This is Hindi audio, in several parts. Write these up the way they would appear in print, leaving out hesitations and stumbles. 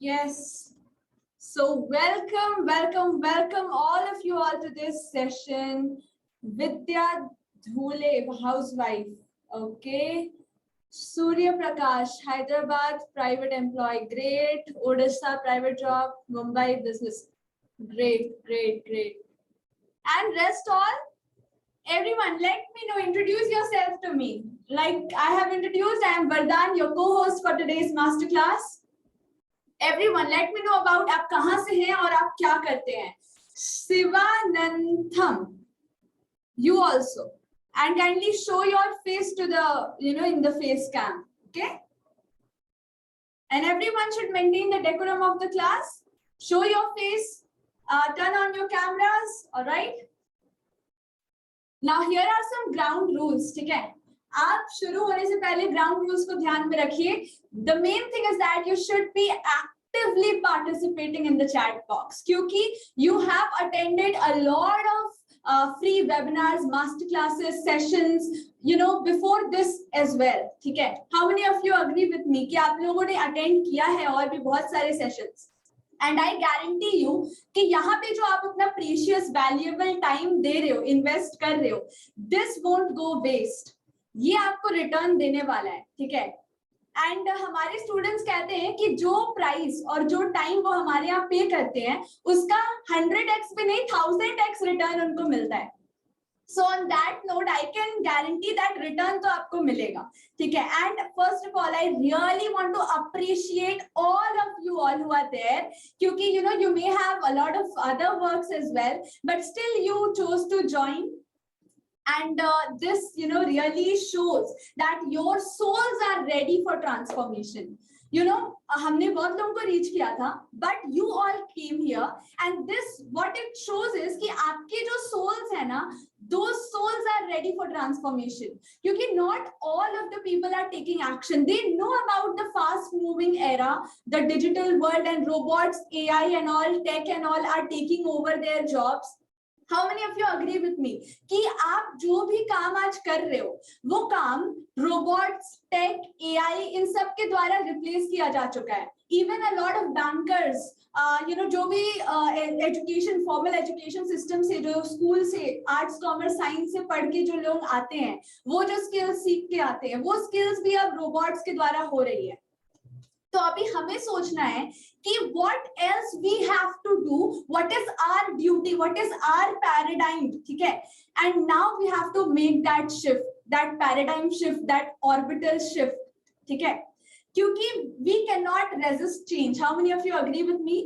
Yes. So welcome all of you all to this session. Vidya Dhule, housewife. Okay. Surya Prakash, Hyderabad, private employee. Great. Odisha, private job. Mumbai, business. Great. And rest all? Everyone, let me know. Introduce yourself to me. Like I have introduced, I am Vardhan, your co-host for today's masterclass. Everyone, let me know about आप कहाँ से हैं और आप क्या करते हैं. Sivanantham, you also, and kindly show your face to the in the face cam, okay? And everyone should maintain the decorum of the class. Show your face, turn on your cameras, all right? Now here are some ground rules, ठीक है? आप शुरू होने से पहले ground rules को ध्यान में रखिए. The main thing is that you should be actively participating in the chat box, क्योंकि you have attended a lot of free webinars, master classes, sessions, before this as well, ठीक है? How many of you agree with me कि आप लोगों ने attend किया है और भी बहुत सारे sessions? And I guarantee you कि यहाँ पे जो आप अपना precious valuable time दे रहे हो, invest कर रहे हो, this won't go waste. ये आपको return देने वाला है, ठीक है? And हमारे students कहते हैं कि जो price और जो time वो हमारे यहाँ pay करते हैं, उसका 100x भी नहीं 1000x return उनको मिलता है. So on that note, I can guarantee that return तो आपको मिलेगा, ठीक है? And first of all, I really want to appreciate all of you all who are there, क्योंकि you may have a lot of other works as well, but still you chose to join. And this really shows that your souls are ready for transformation. हमने बहुत लोगों को reach किया था, but you all came here, and this what it shows is कि आपके जो souls है ना, those souls are ready for transformation. क्योंकि not all of the people are taking action. They know about the fast-moving era, the digital world, and robots, AI, and all tech and all are taking over their jobs. How many of you agree with me कि आप जो भी काम आज कर रहे हो वो काम robots, tech, AI इन सब के द्वारा replace किया जा चुका है. Even a lot of bankers, जो भी education, formal education system से जो school से arts, commerce, science से पढ़ के जो लोग आते हैं वो जो skills सीख के आते हैं वो skills भी अब robots के द्वारा हो रही है. तो अभी हमें सोचना है कि what else we have to do, what is our duty, what is our paradigm, ठीक है? And now we have to make that shift, that paradigm shift, that orbital shift, ठीक है? क्योंकि we cannot resist change. How many of you agree with me?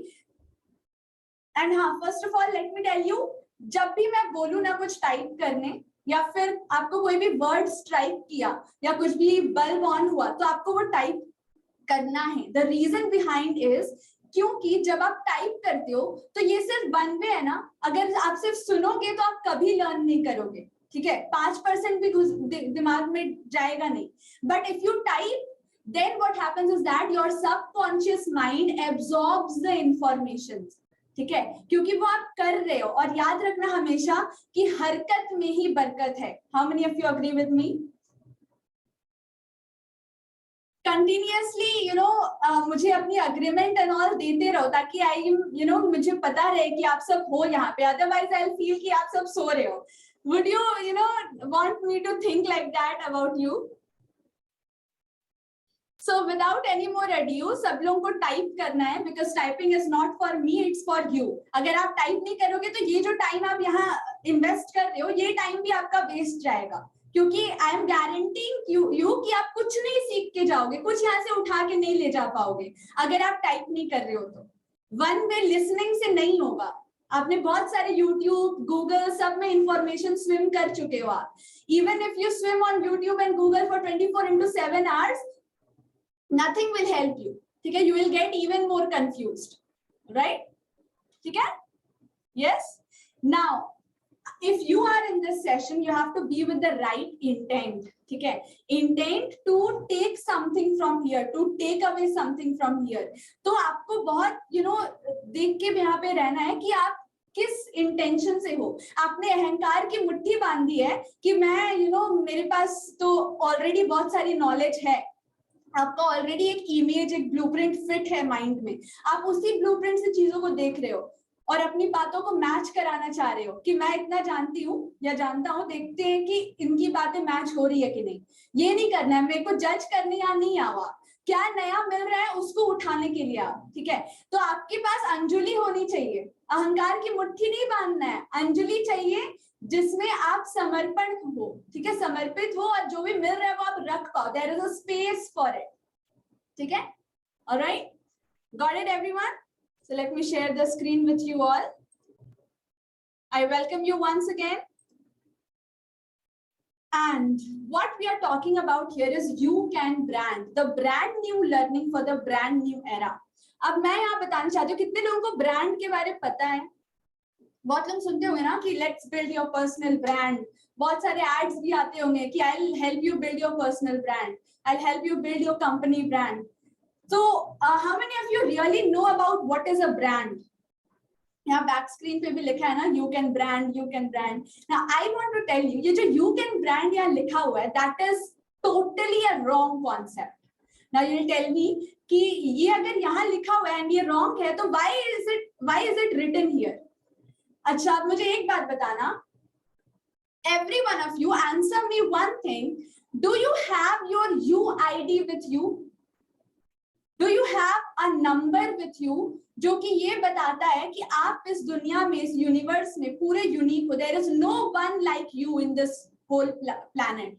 And हाँ, first of all, let me tell you, जब भी मैं बोलूँ ना कुछ टाइप करने या फिर आपको कोई भी वर्ड स्ट्राइक किया या कुछ भी बल्ब ऑन हुआ तो आपको वो टाइप करना है. The reason behind is क्योंकि जब आप टाइप करते हो तो ये सिर्फ वन वे है ना. अगर आप सिर्फ सुनोगे तो आप कभी लर्न नहीं करोगे, ठीक है? 5% भी दिमाग में जाएगा नहीं. But if you type, then what happens is that your subconscious mind absorbs the information, ठीक है? क्योंकि वो आप कर रहे हो. और याद रखना हमेशा कि हरकत में ही बरकत है. How many of you agree with me? Continuously मुझे अपनी अग्रीमेंट एंड ऑल देते रहो ताकि आई मुझे पता रहे कि आप सब हो यहाँ पे. अदरवाइज आई फील कि आप सब सो रहे हो. Would you want me to think like that about you? So without any more adieu सब लोगों को टाइप करना है, because typing is not for me, it's for you. अगर आप टाइप नहीं करोगे तो ये जो टाइम आप यहाँ इन्वेस्ट कर रहे हो ये टाइम भी आपका वेस्ट जाएगा. क्योंकि आई एम गारंटीइंग यू कि आप कुछ नहीं सीख के जाओगे, कुछ यहाँ से उठा के नहीं ले जा पाओगे अगर आप टाइप नहीं कर रहे हो. तो वन वे लिसनिंग से नहीं होगा. आपने बहुत सारे यूट्यूब, गूगल सब में इंफॉर्मेशन स्विम कर चुके हो आप. Even if you swim on YouTube and Google for 24/7 hours, nothing will help you, ठीक है? You will get even more confused, right? ठीक है? Yes. Now if you are in this session, you have to be with the right intent, ठीक है? Intent to take something from here, to take away something from here. तो आपको बहुत देख के यहाँ पे रहना है कि आप किस इंटेंशन से हो. आपने अहंकार की मुट्ठी बांधी है कि मैं मेरे पास तो ऑलरेडी बहुत सारी नॉलेज है, आपका ऑलरेडी एक इमेज, एक ब्लूप्रिंट फिट है माइंड में, आप उसी ब्लूप्रिंट से चीजों को देख रहे हो और अपनी बातों को मैच कराना चाह रहे हो कि मैं इतना जानती हूँ या जानता हूँ, देखते हैं कि इनकी बातें मैच हो रही है कि नहीं। ये नहीं करना है, मेरे को जज करने या नहीं आवा, क्या नया मिल रहा है उसको उठाने के लिए आओ, ठीक है। तो आपके पास अंजुलि होनी चाहिए, अहंकार की मुट्ठी नहीं बांधना है, अंजुलि चाहिए जिसमें आप समर्पण हो, ठीक है, समर्पित हो और जो भी मिल रहा है वो आप रख पाओ, there is a space for it, ठीक है। Alright, got it everyone? So let me share the screen with you all. I welcome you once again. And what we are talking about here is You Can Brand, the brand new learning for the brand new era. अब मैं यहाँ बताना चाहती हूँ, कितने लोगों को ब्रांड के बारे में पता है? बहुत लोग सुनते होंगे ना कि let's build your personal brand, बहुत सारे एड्स भी आते होंगे कि I will help you build your personal brand, I will help you build your company brand. So how many of you really know about what is a brand? यहाँ बैक स्क्रीन पे भी लिखा है ना, you can brand, you can brand. Now I want to tell you, ये जो यू कैन ब्रांड यहाँ लिखा हुआ है, that is totally a wrong concept. Now you will tell me कि ये अगर यहाँ लिखा हुआ है एंड ये रॉन्ग है, तो why is it written here? अच्छा, आप मुझे एक बात बताना, every one of you answer me one thing, do you have your UID with you? Do you have a number with you जो कि ये बताता है कि आप इस दुनिया में, इस यूनिवर्स में पूरे यूनिक हो. There is no one like you in this whole planet.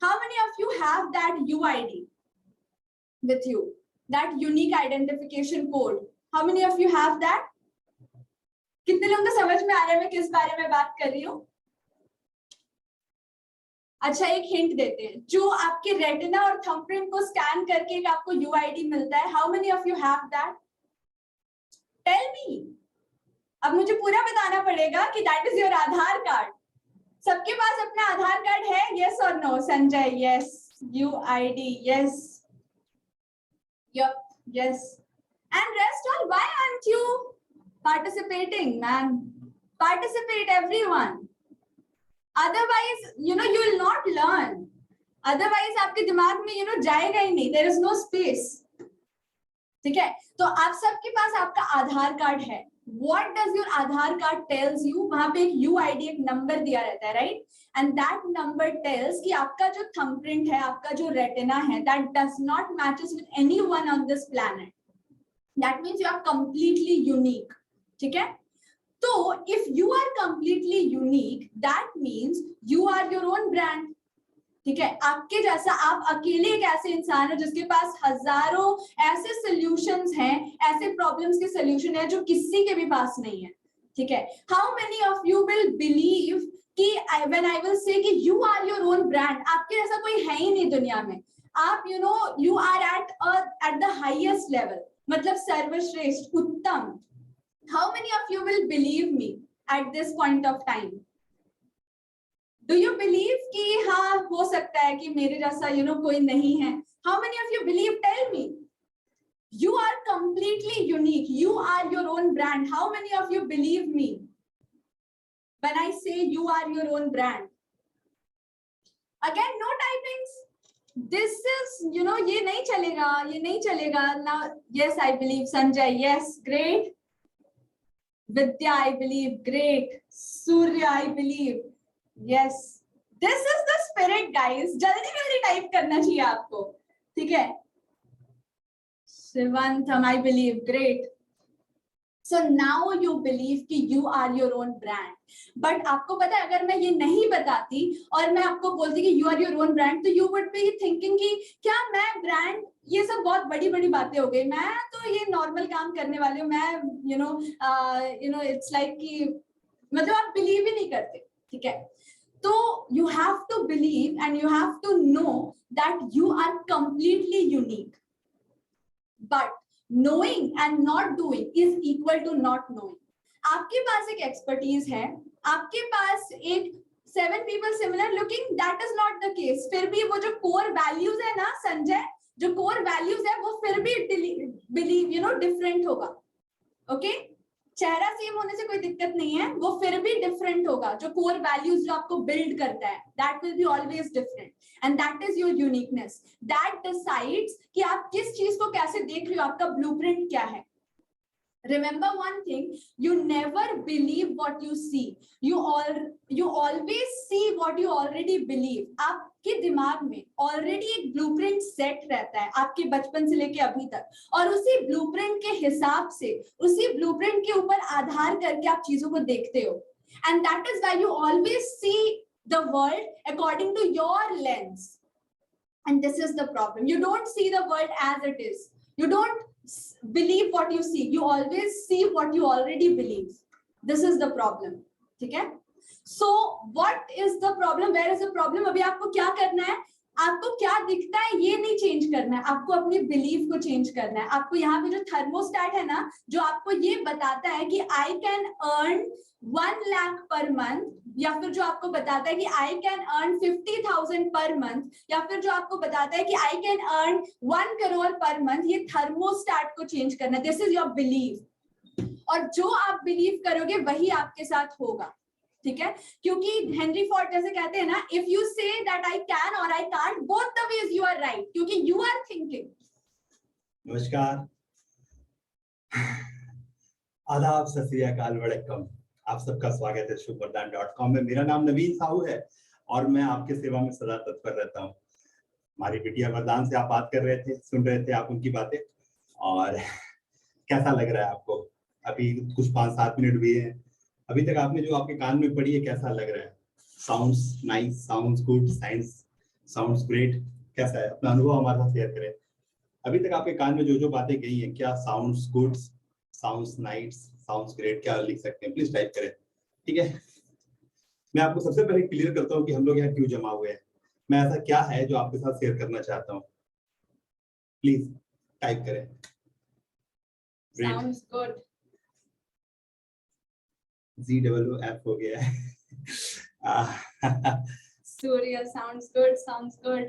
How many of you have that UID with you? That unique identification code. How many of you have that? कितने लोगों को समझ में आ रहा है मैं किस बारे में बात कर रही हूँ? अच्छा, एक हिंट देते हैं, जो आपके रेटिना और थंबप्रिंट को स्कैन करके एक आपको यूआईडी मिलता है, how many of you have that? Tell me. अब मुझे पूरा बताना पड़ेगा कि that is your Aadhaar card. सबके पास अपना आधार कार्ड है? यस और no? Sanjay yes, UID yes, yep yes. And rest all, why aren't you participating, man? Participate everyone. Otherwise, you will not learn. Otherwise, आपके दिमाग में जाएगा ही नहीं. There is no space. ठीक है, तो आप सबके पास आपका आधार कार्ड है. What does your Aadhaar card tells you? वहां पे एक UID, एक नंबर दिया रहता है, right? And that number tells कि आपका जो थंबप्रिंट है, आपका जो रेटिना है, that does not matches with anyone on this planet. That means you are completely unique. ठीक है. तो if you are completely unique, that means you are your own brand. ठीक है, आपके जैसा, आप अकेले एक ऐसे इंसान हो जिसके पास हजारों ऐसे सॉल्यूशंस हैं, ऐसे प्रॉब्लम्स के सॉल्यूशन है जो किसी के भी पास नहीं है. ठीक है. How many of you will believe कि when I will say कि you are your own brand, आपके जैसा कोई है ही नहीं दुनिया में. आप you are at the highest level, मतलब सर्वश्रेष्ठ, उत्तम. How many of you will believe me at this point of time? Do you believe कि हाँ हो सकता है कि मेरे जैसा कोई नहीं है? How many of you believe? Tell me. You are completely unique. You are your own brand. How many of you believe me when I say you are your own brand? Again, no typings. This is ये नहीं चलेगा, ये नहीं चलेगा. Now, yes, I believe. Sanjay, yes, great. Vidya, I believe, great. Surya, I believe, yes. This is the spirit, guys. जल्दी जल्दी टाइप करना चाहिए आपको, ठीक है. Shivantham, I believe, great. So now you believe कि you are your own brand. But आपको पता है, अगर मैं ये नहीं बताती और मैं आपको बोलती कि you are your own brand, तो you would be thinking कि क्या मैं brand, ये सब बहुत बड़ी बड़ी बातें हो गई, मैं तो ये नॉर्मल काम करने वाली हूँ, मैं it's like कि मतलब आप बिलीव ही नहीं करते. ठीक है. तो you have to believe and you have to know that you are completely unique. But knowing and not doing is equal to not knowing. आपके पास एक एक्सपर्टीज है, आपके पास एक 7 people similar looking, that is not the case. फिर भी वो जो कोर वैल्यूज है ना संजय, जो कोर वैल्यूज है वो फिर भी बिलीव डिफरेंट होगा. ओके, चेहरा सेम होने से कोई दिक्कत नहीं है, वो फिर भी डिफरेंट होगा। जो कोर वैल्यूज जो आपको बिल्ड करता है, that will be always different, and that is your uniqueness. That decides कि आप किस चीज को कैसे देख रहे हो, आपका ब्लूप्रिंट क्या है। Remember one thing, you never believe what you see. You always see what you already believe. आपके दिमाग में already एक blueprint set रहता है आपके बचपन से लेके अभी तक, और उसी blueprint के हिसाब से, उसी blueprint के ऊपर आधार करके आप चीजों को देखते हो. And that is why you always see the world according to your lens. And this is the problem. You don't see the world as it is. You don't believe what you see. You always see what you already believe. This is the problem. ठीक है? So what is the problem? Where is the problem? अभी आपको क्या करना है? आपको क्या दिखता है ये नहीं चेंज करना है, आपको अपनी बिलीफ को चेंज करना है। आपको यहाँ पे जो थर्मोस्टैट है ना, जो आपको ये बताता है कि I can earn 1 lakh per month, या फिर जो आपको बताता है कि I can earn 50,000 per month, या फिर जो आपको बताता है कि I can earn 1 crore per month, ये थर्मोस्टैट को चेंज करना है। दिस इज योर बिलीफ, और जो आप बिलीव करोगे वही आपके साथ होगा। ठीक है? क्योंकि हेनरी फोर्ड जैसे कहते हैं ना, if you say that I can और I can't, both the ways you are right, क्योंकि यू आर थिंकिंग। नमस्कार, आदाब, सत श्री अकाल, वड़क्कम। आप सबका स्वागत है शुभवरदान.com में। मेरा नाम नवीन साहू है और मैं आपके सेवा में सदा तत्पर रहता हूँ। हमारी बिटिया वरदान से आप बात कर रहे थे, सुन रहे थे आप उनकी बातें, और कैसा लग रहा है आपको? अभी कुछ 5-7 मिनट हुए हैं, अभी तक आपने जो आपके कान में पड़ी है, कैसा लग रहा है? Sounds nice, sounds good, sounds great, कैसा है? अपना अनुभव हमारे साथ शेयर करें। अभी तक आपके कान में जो जो बातें गई हैं, क्या sounds good, sounds nice, sounds great, क्या लिख सकते हैं? प्लीज टाइप करें। ठीक है, मैं आपको सबसे पहले क्लियर करता हूँ कि हम लोग यहाँ क्यों जमा हुए हैं। मैं ऐसा क्या है जो आपके साथ शेयर करना चाहता हूँ, प्लीज टाइप करें। Sounds good. ZWF हो गया है। सूर्य, sounds good, sounds good.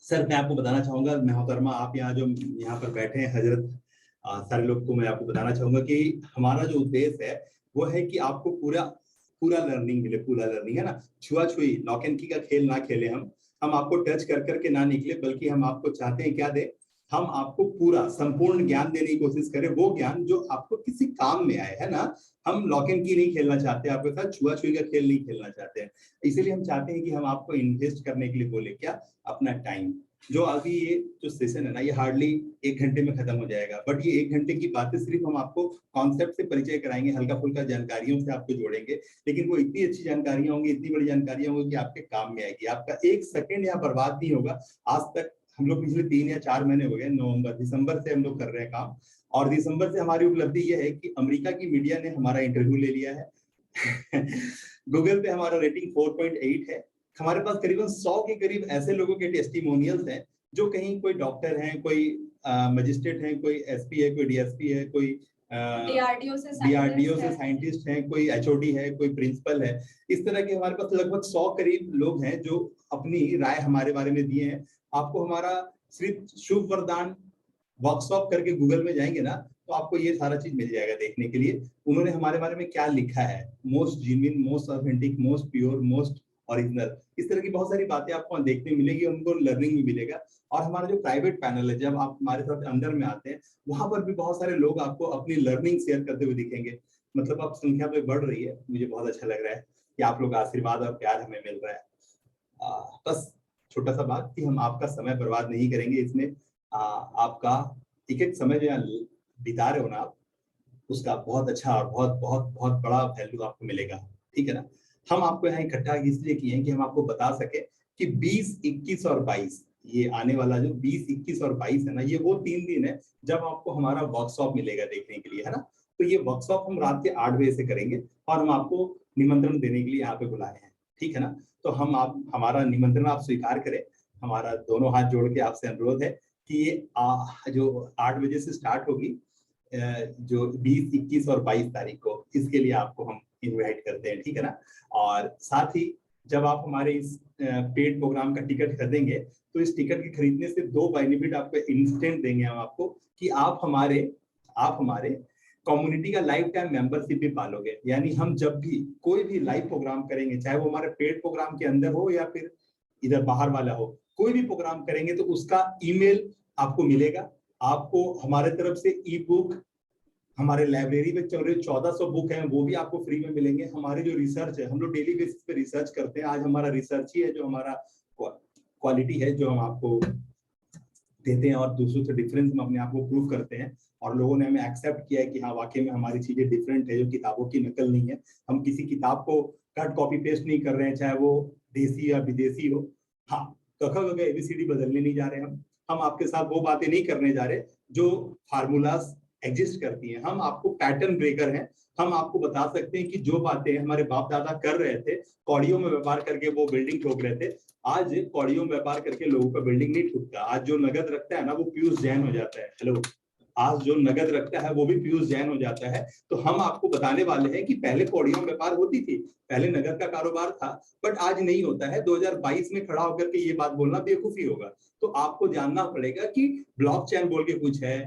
Sir, मैं आपको बताना चाहूंगा, मोहतरमा आप यहाँ जो यहाँ पर बैठे हैं, हजरत, सारे लोग को मैं आपको बताना चाहूंगा कि हमारा जो उद्देश्य है वो है कि आपको पूरा लर्निंग मिले। पूरा लर्निंग है ना, छुआ-छुई, लॉक एंड की का खेल ना खेले हम आपको टच कर करके ना निकले, बल्कि हम आपको चाहते हैं क्या दे, हम आपको पूरा संपूर्ण ज्ञान देने की कोशिश करें, वो ज्ञान जो आपको किसी काम में आए, है ना। हम लॉक एंड की नहीं खेलना चाहते, आपके साथ छुआ-छुई का खेल नहीं खेलना चाहते हैं। इसीलिए हम चाहते हैं कि हम आपको इन्वेस्ट करने के लिए बोले क्या, अपना टाइम। जो अभी ये जो सेशन है ना, ये हार्डली 1 घंटे में खत्म हो जाएगा, बट ये 1 घंटे की बातें सिर्फ हम आपको कॉन्सेप्ट से परिचय कराएंगे, हल्का फुल्का जानकारियों से आपको जोड़ेंगे, लेकिन वो इतनी अच्छी जानकारियां होंगी, इतनी बड़ी जानकारियां होंगी कि आपके काम में आएगी। आपका 1 सेकंड यहाँ बर्बाद नहीं होगा। आज तक हम लोग पिछले 3 या 4 महीने हो गए, दिसंबर से हम लोग कर रहे हैं काम, और दिसंबर से हमारी उपलब्धि यह है कि अमेरिका की मीडिया ने हमारा इंटरव्यू ले लिया है। गूगल पे हमारा रेटिंग 4.8 है। हमारे पास करीबन 100 के करीब ऐसे लोगों के टेस्टिमोनियल्स हैं जो कहीं कोई डॉक्टर हैं, कोई मजिस्ट्रेट हैं, कोई एसपी है, कोई डीएसपी है, कोई डीआरडीओ से साइंटिस्ट हैं, कोई एचओडी है, कोई प्रिंसिपल है। इस तरह के हमारे पास लगभग 100 करीब लोग हैं जो अपनी राय हमारे बारे में दिए हैं। आपको हमारा सिर्फ शुभ वरदान वर्कशॉप करके गूगल में जाएंगे ना, तो आपको ये सारा चीज मिल जाएगा देखने के लिए। उन्होंने हमारे बारे में क्या लिखा है, most genuine, most authentic, most pure, most original, इस तरह की बहुत सारी बातें आपको देखने मिलेगी, उनको लर्निंग भी मिलेगा। और हमारा जो प्राइवेट पैनल है, जब आप हमारे साथ अंदर में आते हैं, वहां पर भी बहुत सारे लोग आपको अपनी लर्निंग शेयर करते हुए दिखेंगे। मतलब अब संख्या तो बढ़ रही है, मुझे बहुत अच्छा लग रहा है कि आप लोग आशीर्वाद और प्यार हमें मिल रहा है। बस छोटा सा बात कि हम आपका समय बर्बाद नहीं करेंगे इसमें। आपका एक समय जो बिता रहे हो ना आप, उसका बहुत अच्छा और बहुत बहुत बहुत बड़ा वैल्यू आपको मिलेगा। ठीक है ना। हम आपको यहाँ इकट्ठा इसलिए किए हैं कि हम आपको बता सके कि 20, 21 और 22, ये आने वाला जो 20, 21 और 22 है ना, ये वो 3 दिन है जब आपको हमारा वर्कशॉप मिलेगा देखने के लिए, है ना। तो ये वर्कशॉप हम रात के 8 बजे से करेंगे और हम आपको निमंत्रण देने के लिए यहाँ पे बुलाए हैं। ठीक है ना। तो हमारा निमंत्रण आप स्वीकार करें। हमारा दोनों हाथ जोड़ के आपसे अनुरोध है कि ये जो 8 बजे से स्टार्ट होगी, जो 20, 21 और 22 तारीख को, इसके लिए आपको हम इनवाइट करते हैं। ठीक है ना। और साथ ही जब आप हमारे इस पेड प्रोग्राम का टिकट खरीदेंगे, तो इस टिकट के खरीदने से 2 बेनिफिट आपको इंस्टेंट देंगे हम आपको, कि आप हमारे कम्युनिटी का लाइफ टाइम मेंबरशिप भी पालोगे। यानी हम जब भी कोई भी लाइव प्रोग्राम करेंगे, चाहे वो हमारे पेड प्रोग्राम के अंदर हो या फिर इधर बाहर वाला हो, कोई भी प्रोग्राम करेंगे तो उसका ईमेल आपको मिलेगा। आपको हमारे तरफ से ई बुक, हमारे लाइब्रेरी में चल रहे 1400 बुक हैं, वो भी आपको फ्री में मिलेंगे। हमारे जो रिसर्च है, हम लोग डेली बेसिस पे रिसर्च करते हैं। आज हमारा रिसर्च ही है जो हमारा क्वालिटी है, जो हम आपको देते हैं और दूसरों से डिफरेंस में अपने आप को प्रूव करते हैं। और लोगों ने हमें एक्सेप्ट किया है कि हाँ वाकई में हमारी चीजें डिफरेंट है, जो किताबों की नकल नहीं है। हम किसी किताब को कट कॉपी पेस्ट नहीं कर रहे हैं, चाहे वो देसी या विदेशी हो। हाँ, क ख ग घ ABCD बदलने नहीं जा रहे हम आपके साथ वो बातें नहीं करने जा रहे जो फार्मूलाज एग्जिस्ट करती हैं। हम आपको पैटर्न ब्रेकर हैं। हम आपको बता सकते हैं कि जो बातें हमारे बाप दादा कर रहे थे, कौड़ियों में व्यापार करके वो बिल्डिंग ठोक रहे थे, आज कौड़ियों में व्यापार करके लोगों का बिल्डिंग नहीं ठुकता। आज जो नगद रखता है ना, वो पीयूष जैन हो जाता है। हेलो, आज जो नगद रखता है वो भी पीयूष जैन हो जाता है। तो हम आपको बताने वाले हैं कि पहले कौड़ियों में व्यापार होती थी, पहले नगद का कारोबार था, बट आज नहीं होता है। 2022 में खड़ा होकर के ये बात बोलना बेवकूफी होगा। तो आपको जानना पड़ेगा कि ब्लॉकचेन बोल के कुछ है,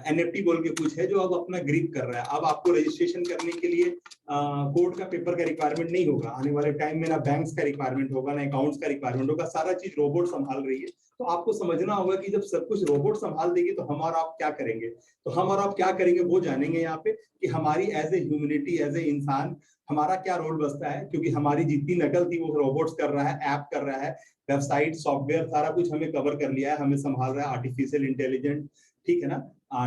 NFT बोल के कुछ है जो अब अपना ग्रिप कर रहा है। अब आपको रजिस्ट्रेशन करने के लिए कोर्ट का पेपर का रिक्वायरमेंट नहीं होगा। आने वाले टाइम में ना बैंक्स का रिक्वायरमेंट होगा, ना अकाउंट्स का रिक्वायरमेंट होगा। सारा चीज रोबोट संभाल रही है। तो आपको समझना होगा कि जब सब कुछ रोबोट संभाल देगी तो हम और आप क्या करेंगे। तो हम और आप क्या करेंगे वो जानेंगे यहाँ पे, कि हमारी as a humanity, as a इंसान, हमारा क्या रोल बसता है। क्योंकि हमारी जितनी नकल थी वो रोबोट्स कर रहा है, ऐप कर रहा है, वेबसाइट, सॉफ्टवेयर, सारा कुछ हमें कवर कर लिया है, हमें संभाल रहा है आर्टिफिशियल इंटेलिजेंस, ठीक है ना,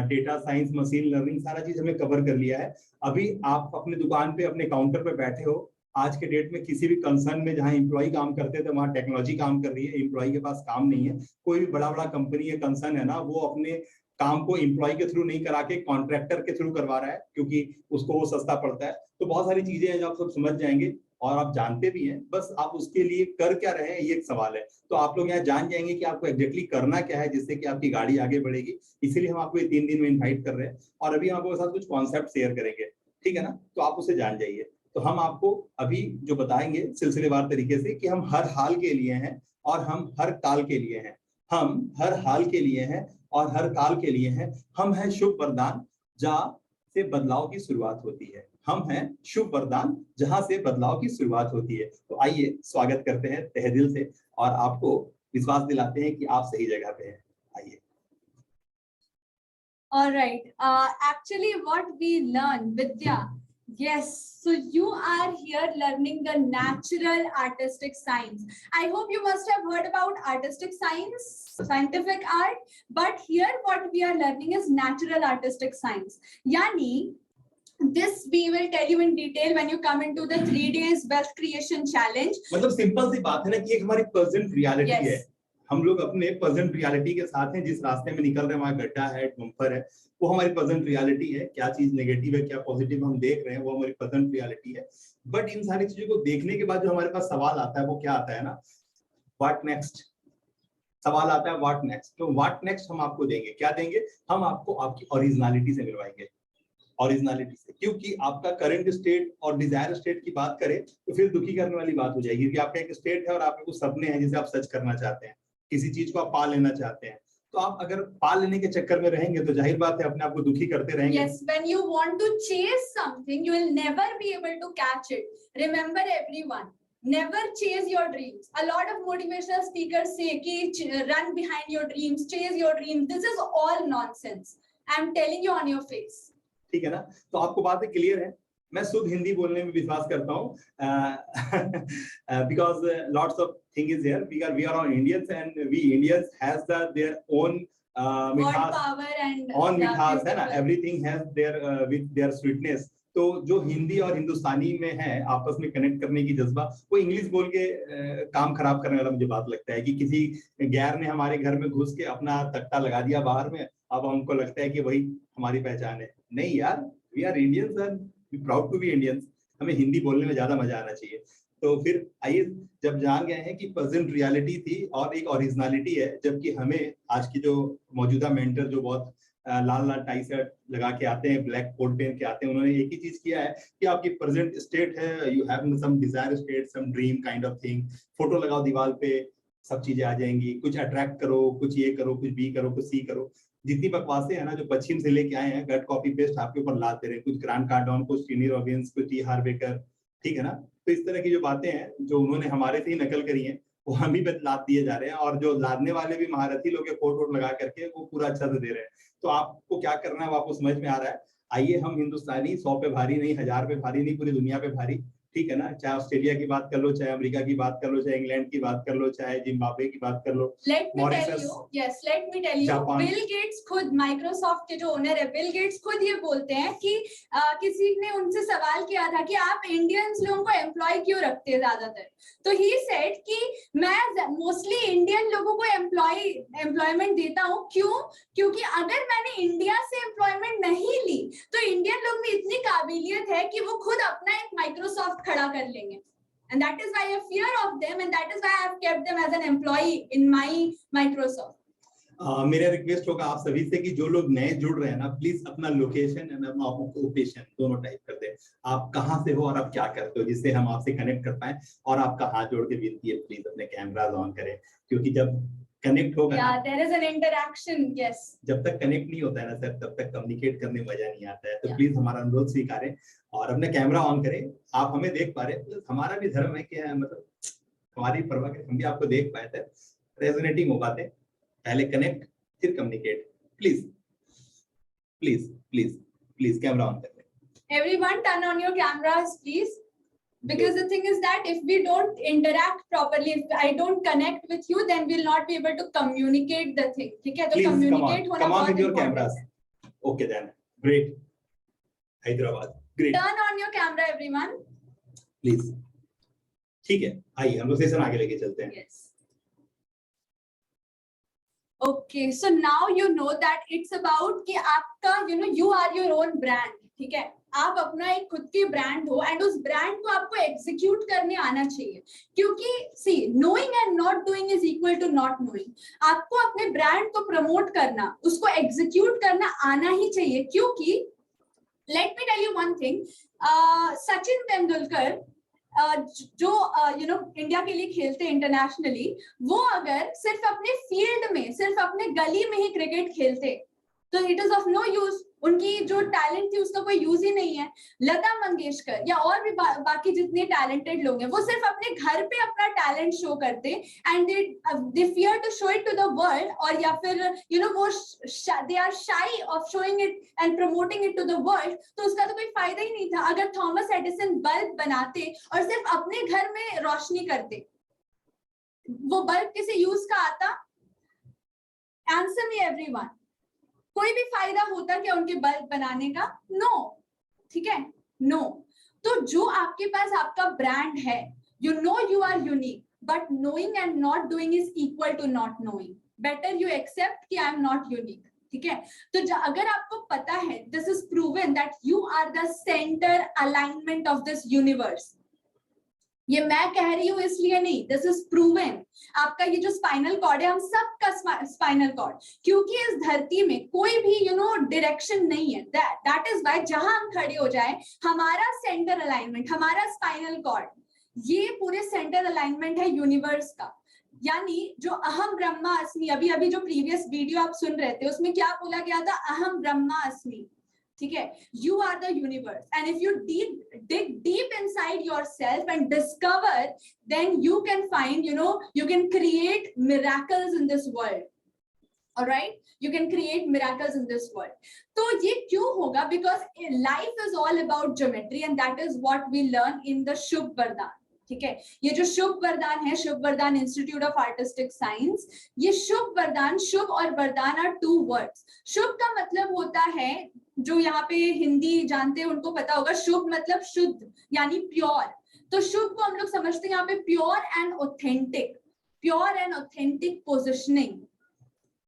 डेटा साइंस, मशीन लर्निंग, सारा चीज हमें कवर कर लिया है। अभी आप अपने दुकान पे, अपने काउंटर पे बैठे हो, आज के डेट में किसी भी कंसर्न में जहां एम्प्लॉय काम करते थे वहां टेक्नोलॉजी काम कर रही है। एम्प्लॉय के पास काम नहीं है। कोई भी बड़ा बड़ा कंपनी या कंसर्न है ना, वो अपने काम को एम्प्लॉय के थ्रू नहीं करा के कॉन्ट्रैक्टर के थ्रू करवा रहा है, क्योंकि उसको वो सस्ता पड़ता है। तो बहुत सारी चीजें हैं जो आप सब समझ जाएंगे और आप जानते भी हैं, बस आप उसके लिए कर क्या रहे हैं ये एक सवाल है। तो आप लोग यहाँ जान जाएंगे कि आपको एग्जैक्टली करना क्या है, जिससे कि आपकी गाड़ी आगे बढ़ेगी। इसीलिए हम आपको ये 3 दिन में इन्वाइट कर रहे हैं और अभी हम आपके साथ कुछ कॉन्सेप्ट शेयर करेंगे, ठीक है ना। तो आप उसे जान जाइए। तो हम आपको अभी जो बताएंगे सिलसिलेवार तरीके से, कि हम हर हाल के लिए हैं और हम हर काल के लिए हैं। हम हर हाल के लिए हैं और हर काल के लिए हैं। हम हैं शुभ वरदान, जहाँ से बदलाव की शुरुआत होती है। हम हैं शुभ वरदान, जहां से बदलाव की शुरुआत होती है। तो आइए स्वागत करते हैं तहे दिल से और आपको विश्वास दिलाते हैं कि आप सही जगह पे हैं। आइए। All right. Actually, what we learn, Vidya. Yes. So you are here learning the natural artistic science. I hope you must have heard about artistic science, scientific art. But here, what we are learning is natural artistic science. Yani, this we will tell you in detail when you come into the 3 days wealth creation challenge. मतलब सिंपल सी बात है ना कि एक हमारी प्रेजेंट रियलिटी Yes. है। हम लोग अपने प्रेजेंट रियलिटी के साथ हैं। जिस रास्ते में निकल रहे हैं, वहां गड्ढा है, बम्पर है, वो हमारी प्रेजेंट रियलिटी है। क्या चीज नेगेटिव है, क्या पॉजिटिव हम देख रहे हैं, वो हमारी प्रेजेंट रियलिटी है। बट इन सारी चीजों को देखने के बाद जो हमारे पास सवाल आता है, वो क्या आता है ना, व्हाट नेक्स्ट। सवाल आता है व्हाट नेक्स्ट। तो व्हाट नेक्स्ट हम आपको देंगे। क्या देंगे? हम आपको आपकी ओरिजिनलिटी से मिलवाएंगे। ओरिजिनलिटी से, क्योंकि आपका करंट स्टेट और डिजायर स्टेट की बात करें तो फिर दुखी करने वाली बात हो जाएगी। कि आपका एक स्टेट है और आपके कुछ सपने हैं जिसे आप सच करना चाहते हैं, किसी चीज को आप पा लेना चाहते हैं। तो आप अगर पा लेने के चक्कर में रहेंगे तो जाहिर बात है अपने आप को दुखी करते रहेंगे। Yes, when you want to chase something, you will never be able to catch it. Remember, everyone, never chase your dreams. A lot of motivational speakers say ki run behind your dreams, chase your dreams. This is all nonsense. I'm telling you on your face. ठीक है ना। तो आपको बातें क्लियर है। मैं शुद्ध हिंदी बोलने में विश्वास करता हूँ, because lots of thing is here. We are all Indians and we Indians has their own God power and मिठास है ना। Everything has their with their sweetness. तो जो हिंदी और हिंदुस्तानी में है आपस में कनेक्ट करने की जज्बा, वो इंग्लिश बोल के काम खराब करने वाला मुझे बात लगता है। कि किसी गैर ने हमारे घर में घुस के अपना तख्ता लगा दिया बाहर में, अब हमको लगता है कि वही हमारी पहचान है। नहीं यार, we are Indians and we proud to be Indians. हमें हिंदी बोलने में ज्यादा मजा आना चाहिए। तो फिर आइए, जब जान गए हैं कि प्रेजेंट रियलिटी थी और एक ओरिजिनलिटी है, जबकि हमें आज की जो मौजूदा मेंटर जो बहुत लाल लाल टाई शर्ट लगा के आते हैं, ब्लैक कोट पहन के आते हैं, उन्होंने एक ही चीज किया है कि आपकी प्रेजेंट स्टेट है, you have some desire state, some dream kind of thing. Photo लगाओ दीवार पे, सब चीजें आ जाएंगी, कुछ अट्रैक्ट करो, कुछ ये करो, कुछ बी करो, कुछ सी करो। जितनी बकवासें है ना जो पश्चिम से लेके आए हैं, गट कॉपी पेस्ट आपके ऊपर लाद दे रहे हैं, कुछ ग्रांट कार्डोन, कुछ टीनी रॉबिन्स, कुछ टी हार्वेकर, ठीक है ना। तो इस तरह की जो बातें हैं जो उन्होंने हमारे से ही नकल करी हैं, वो हम ही पे लाद दिए जा रहे हैं, और जो लादने वाले भी महारथी लोग कोट वोट लगा करके वो पूरा अच्छा से दे रहे हैं। तो आपको क्या करना है वो आपको समझ में आ रहा है। आइए हम हिंदुस्तानी 100 पे भारी नहीं, 1000 पे भारी नहीं, पूरी दुनिया पे भारी, ठीक है ना। चाहे ऑस्ट्रेलिया की बात कर लो, चाहे अमेरिका की बात कर लो, चाहे इंग्लैंड की बात कर लो, चाहे जिम्बाब्वे की बात कर लो, Let me tell you, yes, let me tell you, Japan. Bill Gates खुद, माइक्रोसॉफ्ट के जो ओनर है बिल गेट्स खुद ये बोलते हैं कि किसी ने उनसे सवाल किया था कि आप इंडियंस लोगों को एम्प्लॉय क्यों रखते हैं ज्यादातर, तो ही सेड कि मैं मोस्टली इंडियन लोगों को एम्प्लॉयमेंट देता हूँ। क्यों? क्योंकि अगर मैंने इंडिया से एम्प्लॉयमेंट नहीं ली तो इंडियन लोग में इतनी काबिलियत है कि वो खुद अपना एक माइक्रोसॉफ्ट खड़ा कर लेंगे। And that is why I fear of them, and that is why I have kept them as an employee in my Microsoft. मेरा रिक्वेस्ट होगा आप सभी से कि जो लोग नए जुड़ रहे हैं ना, प्लीज अपना लोकेशन एंड अपना ऑक्यूपेशन दोनों टाइप कर दें। आप कहाँ से हो और आप क्या करते हो, जिससे हम आपसे कनेक्ट कर पाए। और आपका हाथ जोड़ के विनती है, प्लीज अपने कैमरास ऑन करें, क्योंकि जब कनेक्ट होगा Yeah, there is an interaction, yes. जब तक कनेक्ट नहीं होता है ना सर, तब तक कम्युनिकेट करने में मजा नहीं आता है। तो Yeah. प्लीज हमारा अनुरोध स्वीकारें और अपने कैमरा ऑन करें। आप हमें देख पा रहे हैं, हमारा भी धर्म है कि मतलब हमारी परवाह करें, हम भी आपको देख पाए थे। रेजोनेटिंग हो बातें, पहले कनेक्ट फिर communicate. Please please please please camera on कर लें। Everyone turn on your cameras, please. Because the thing is that if we don't interact properly, if I don't connect with you, then we'll not be able to communicate the thing. ठीक है? तो communicate होना बहुत important है. Okay then, great. Hyderabad, great. Turn on your camera, everyone. Please. ठीक है, आइए हम लोग सेशन आगे लेके चलते हैं. Yes. Okay, so now you know that it's about कि आपका, you are your own brand. ठीक है? आप अपना एक खुद की ब्रांड हो, एंड उस ब्रांड को आपको एग्जीक्यूट करने आना चाहिए। क्योंकि see, knowing and not doing is equal to not knowing. आपको अपने ब्रांड को प्रमोट करना, उसको एग्जीक्यूट करना आना ही चाहिए। क्योंकि let me tell you one thing, Sachin Tendulkar जो इंडिया के लिए खेलते इंटरनेशनली, वो अगर सिर्फ अपने फील्ड में, सिर्फ अपने गली में ही क्रिकेट खेलते तो it is of no use. उनकी जो टैलेंट थी उसका कोई यूज ही नहीं है। लता मंगेशकर या और भी बाकी जितने टैलेंटेड लोग हैं, वो सिर्फ अपने घर पे अपना टैलेंट शो करते, and they fear to show it to the world, और या फिर वो they are shy of showing it and promoting it to the world. तो उसका तो कोई फायदा ही नहीं था। अगर थॉमस एडिसन बल्ब बनाते और सिर्फ अपने घर में रोशनी करते, वो बल्ब किसी यूज का आता? आंसर मी एवरीवन, कोई भी फायदा होता क्या उनके बल्ब बनाने का? नो। ठीक है, नो। तो जो आपके पास आपका ब्रांड है, you know you are unique, but knowing and not doing is equal to not knowing. Better you accept कि आई एम नॉट यूनिक। ठीक है, तो अगर आपको पता है, this is proven that you are the centre alignment of this universe. ये मैं कह रही हूं इसलिए नहीं, दिस इज प्रूवन। आपका ये जो स्पाइनल कॉर्ड है, हम सबका स्पाइनल कॉर्ड, क्योंकि इस धरती में कोई भी डायरेक्शन नहीं है। दैट इज व्हाई जहां हम खड़े हो जाए, हमारा सेंटर अलाइनमेंट, हमारा स्पाइनल कॉर्ड, ये पूरे सेंटर अलाइनमेंट है यूनिवर्स का। यानी जो अहम ब्रह्मास्मि, अभी जो प्रीवियस वीडियो आप सुन रहे थे, उसमें क्या बोला गया था? अहम ब्रह्मास्मि। ठीक है, you are the universe, and if you dig deep inside yourself and discover, then you can find, you can create miracles in this world. All right, you can create miracles in this world. तो ये क्यों होगा? Because life is all about geometry, and that is what we learn in the शुभ वरदान। ठीक है, ये जो शुभ वरदान है, शुभ वरदान इंस्टीट्यूट ऑफ आर्टिस्टिक साइंस, ये शुभ वरदान, शुभ और वरदान आर टू वर्ड्स। शुभ का मतलब होता है, जो यहाँ पे हिंदी जानते हैं उनको पता होगा, शुभ मतलब शुद्ध यानी प्योर। तो शुभ को हम लोग समझते हैं यहाँ पे pure and authentic, pure and authentic positioning.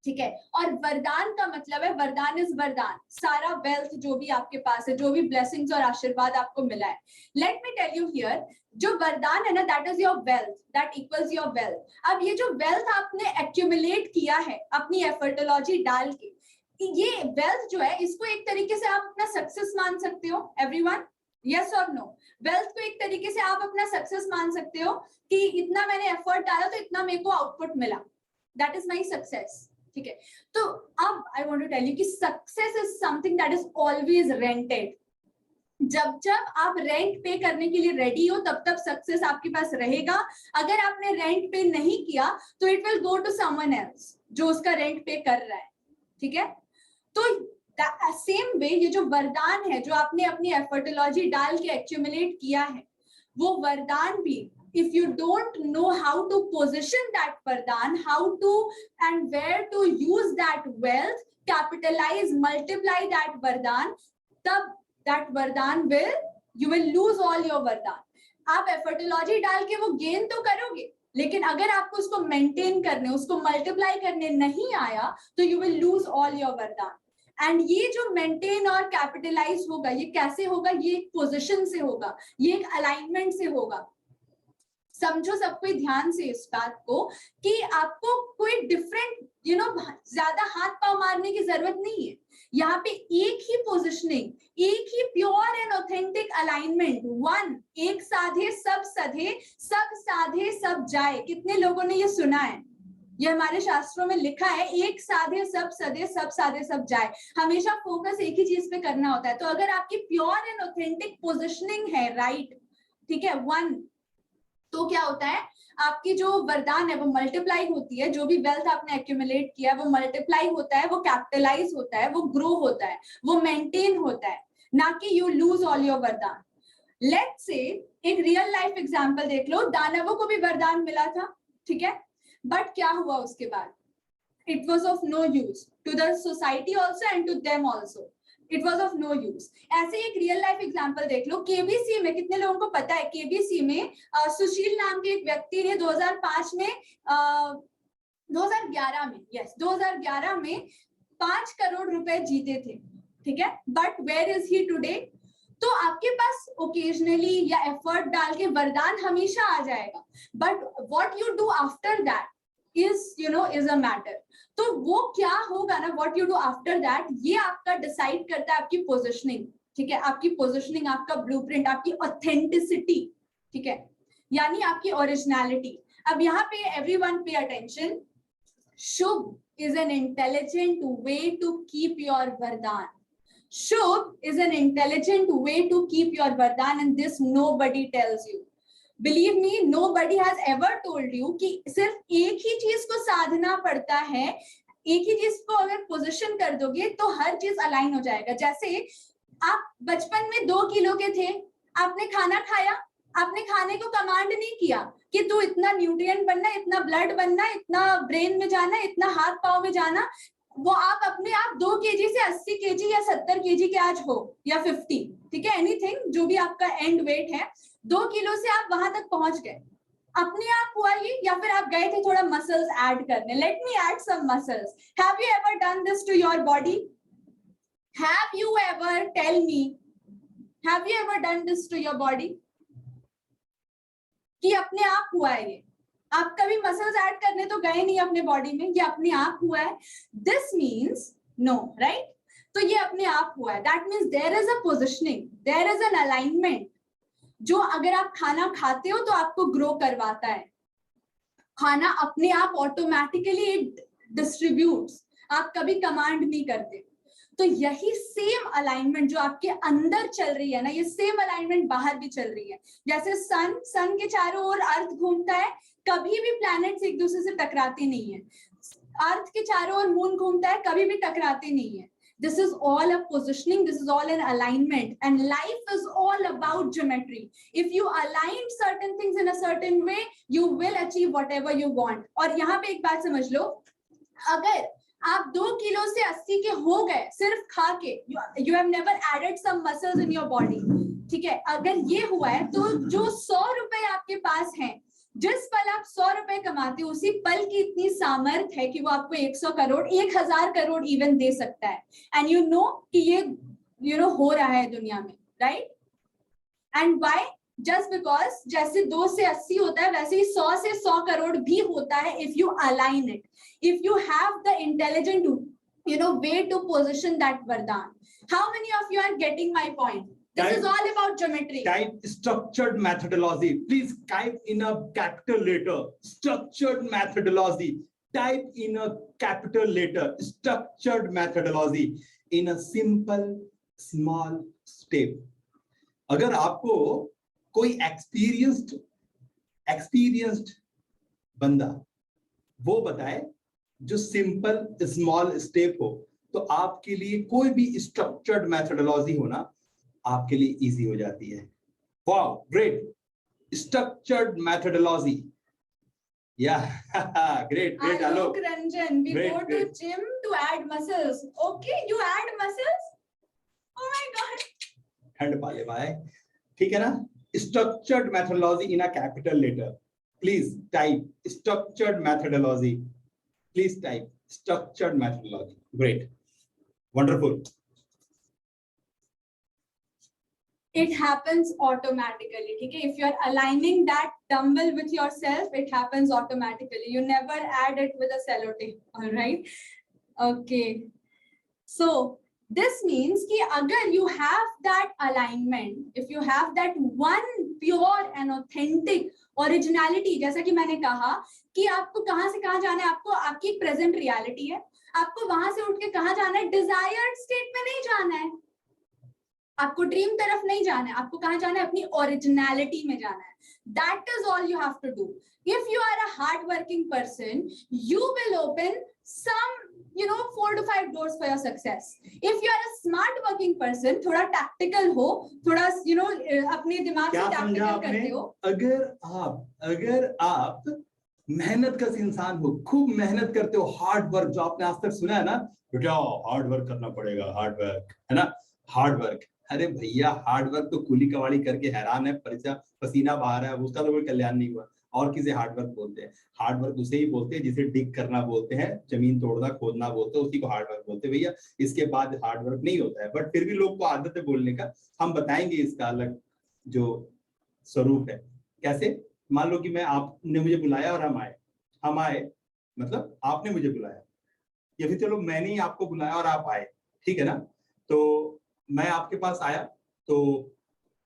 ठीक है, और वरदान का मतलब है, वरदान इज वरदान, सारा वेल्थ जो भी आपके पास है, जो भी ब्लेसिंग्स और आशीर्वाद आपको मिला है। Let me tell you here, जो वरदान है ना, that is your wealth, that equals your wealth. अब ये जो वेल्थ आपने एक्यूमुलेट किया है अपनी एफर्टोलॉजी डाल के, ये वेल्थ जो है, इसको एक तरीके से आप अपना सक्सेस मान सकते हो एवरीवन। यस और नो? वेल्थ को एक तरीके से आप अपना सक्सेस मान सकते हो कि इतना मैंने एफर्ट डाला तो इतना मेरे को आउटपुट मिला, दैट इज माई सक्सेस। ठीक है, तो अब I want to tell you कि success is something that is always rented. जब जब आप रेंट पे करने के लिए रेडी हो तब तक सक्सेस आपके पास रहेगा। अगर आपने रेंट पे नहीं किया तो it will go to someone else जो उसका रेंट पे कर रहा है। ठीक है, तो सेम वे ये जो वरदान है जो आपने अपनी एफर्टोलॉजी डाल के एक्यूमुलेट किया है, वो वरदान भी if you don't know how to position that vardhan, how to and where to use that wealth, capitalize, multiply that vardhan, tab that vardhan will, you will lose all your vardhan. आप एफर्टोलॉजी डाल के वो गेन तो करोगे, लेकिन अगर आपको उसको मेंटेन करने, उसको मल्टीप्लाई करने नहीं आया तो you will lose all your वरदान। एंड ये जो मेंटेन और कैपिटलाइज होगा, ये कैसे होगा? ये एक पोजीशन से होगा, ये एक अलाइनमेंट से होगा। समझो सब कोई ध्यान से इस बात को कि आपको कोई डिफरेंट ज्यादा हाथ पांव मारने की जरूरत नहीं है। यहाँ पे एक ही पोजिशनिंग, एक ही pure and authentic alignment, one, एक साधे सब सधे, सब साधे सब जाए। कितने लोगों ने ये सुना है? ये हमारे शास्त्रों में लिखा है, एक साधे सब सधे, सब साधे सब जाए। हमेशा फोकस एक ही चीज पे करना होता है। तो अगर आपकी प्योर एंड ऑथेंटिक पोजिशनिंग है राइट, ठीक है, वन, तो क्या होता है? आपकी जो वरदान है वो मल्टीप्लाई होती है। जो भी वेल्थ आपने एक्यूमुलेट किया है वो मल्टीप्लाई होता है, वो कैपिटलाइज होता है, वो ग्रो होता है, वो मेंटेन होता है, ना कि यू लूज ऑल योर वरदान। लेट्स से एक रियल लाइफ एग्जांपल देख लो। दानवों को भी वरदान मिला था, ठीक है, बट क्या हुआ उसके बाद? It was of no use to the society also and to them also. It was of no use. ऐसे एक रियल लाइफ एग्जाम्पल देख लो। केबीसी में, कितने लोगों को पता है केबीसी में सुशील नाम के एक व्यक्ति ने 2005 में 2011 में, यस 2011 में 5 करोड़ रुपए जीते थे, ठीक है, but where is he today? तो आपके पास ओकेजनली या एफर्ट डाल के वरदान हमेशा आ जाएगा, but what you do after that is a matter. तो वो क्या होगा ना, what you do after that, ये आपका डिसाइड करता है आपकी पोजिशनिंग। ठीक है, आपकी पोजिशनिंग, आपका ब्लूप्रिंट, आपकी ऑथेंटिसिटी, ठीक है, यानी आपकी ओरिजिनलिटी। अब यहाँ पे everyone pay attention. Shubh is an intelligent way to keep your vardhan. Shubh is an intelligent way to keep your vardhan, and this nobody tells you. Believe me, nobody has ever told you कि सिर्फ एक ही चीज को साधना पड़ता है। एक ही चीज को अगर पोजीशन कर दोगे तो हर चीज अलाइन हो जाएगा। जैसे आप बचपन में 2 किलो के थे, आपने खाना खाया, आपने खाने को कमांड नहीं किया कि तू इतना न्यूट्रिएंट बनना, इतना ब्लड बनना, इतना ब्रेन में जाना, इतना हाथ पांव में जाना। वो आप अपने आप 2 केजी से 80 केजी या 70 केजी के आज हो या 50, ठीक है, एनीथिंग, जो भी आपका एंड वेट है, 2 किलो से आप वहां तक पहुंच गए। अपने आप हुआ ये, या फिर आप गए थे थोड़ा मसल्स ऐड करने? Let me add some muscles. Have you ever done this to your body? Have you ever, tell me, have you ever done this to your body? कि अपने आप हुआ है ये? आप कभी मसल्स ऐड करने तो गए नहीं अपने बॉडी में, ये अपने आप हुआ है। This means no, right? तो ये अपने आप हुआ है, that means there is a positioning, there is an alignment, जो अगर आप खाना खाते हो तो आपको ग्रो करवाता है। खाना अपने आप ऑटोमेटिकली डिस्ट्रीब्यूट्स, आप कभी कमांड नहीं करते। तो यही सेम अलाइनमेंट जो आपके अंदर चल रही है ना, ये सेम अलाइनमेंट बाहर भी चल रही है। जैसे सन के चारों ओर अर्थ घूमता है, कभी भी प्लैनेट्स एक दूसरे से टकराते नहीं है। अर्थ के चारों ओर मून घूमता है, कभी भी टकराते नहीं है। This is all a positioning, this is all an alignment, and life is all about geometry. If you align certain things in a certain way, you will achieve whatever you want. और यहाँ पे एक बात समझ लो, अगर आप 2 किलो से 80 के हो गए सिर्फ खा के, you have never added some muscles in your body, ठीक है, अगर ये हुआ है तो जो 100 रुपए आपके पास हैं, जिस पल आप 100 रुपए कमाते हो, उसी पल की इतनी सामर्थ्य है कि वो आपको 100 करोड़, 1000 करोड़ इवन दे सकता है। एंड यू नो कि ये हो रहा है दुनिया में, right? And why? Just because जैसे 2 से 80 होता है, वैसे ही 100 से 100 करोड़ भी होता है if you align it, if you have the intelligent way to position that vardhan. How many of you are getting my point? This Type- is all about geometry. Type structured methodology. Please type in a capital letter. Structured methodology. Type in a capital letter. Structured methodology in a simple small step. अगर आपको कोई एक्सपीरियंस्ड बंदा वो बताए जो सिंपल स्मॉल स्टेप हो, तो आपके लिए कोई भी स्ट्रक्चर्ड मेथोडोलॉजी होना आपके लिए इजी हो जाती है. Wow, great. Structured methodology. Yeah, great, I Alok. look, Ranjan, we Great, go great. to gym to add muscles. Okay, you add muscles? Oh my God. ठंड पाले भाई, ठीक है ना. Structured methodology in a capital letter. Please type structured methodology. Please type structured methodology. Great, wonderful. It happens automatically. Okay, if you are aligning that dumbbell with yourself, it happens automatically. You never add it with a sellotape. All right. Okay. So this means कि अगर you have that alignment, if you have that one pure and authentic originality, जैसा कि मैंने कहा कि आपको कहाँ से कहाँ जाना है, आपको आपकी present reality है, आपको वहां से उठ के कहाँ जाना है, desired state में नहीं जाना है, आपको ड्रीम तरफ नहीं जाना है, आपको कहाँ जाना है, अपनी ओरिजिनलिटी में जाना है. That is all you have to do. If you are a hard working person, you will open some 4 to 5 doors for your success. If you are a smart working person, थोड़ा tactical हो, थोड़ा अपने दिमाग से tactical करते हो. अगर आप मेहनत का इंसान हो, खूब मेहनत करते हो, हार्ड वर्क, जो आपने आज तक सुना है ना बेटा, हार्ड वर्क करना पड़ेगा, हार्ड वर्क है ना, हार्ड वर्क. अरे भैया, हार्ड वर्क तो कूली कवाड़ी करके हैरान है, पसीना बहा रहा है, उसका तो कोई कल्याण नहीं हुआ. और किसे हार्ड वर्क बोलते हैं? हार्ड वर्क उसे ही बोलते हैं जिसे डिग करना बोलते हैं, जमीन तोड़ना खोदना बोलते हैं, उसी को हार्ड वर्क बोलते हैं भैया. इसके बाद हार्ड वर्क नहीं होता है. बट फिर भी लोग को आदत है बोलने का. हम बताएंगे इसका अलग जो स्वरूप है. कैसे? मान लो कि मैं, आपने मुझे बुलाया और हम आए, मतलब आपने मुझे बुलाया, या फिर चलो मैंने ही आपको बुलाया और आप आए, ठीक है ना. तो मैं आपके पास आया, तो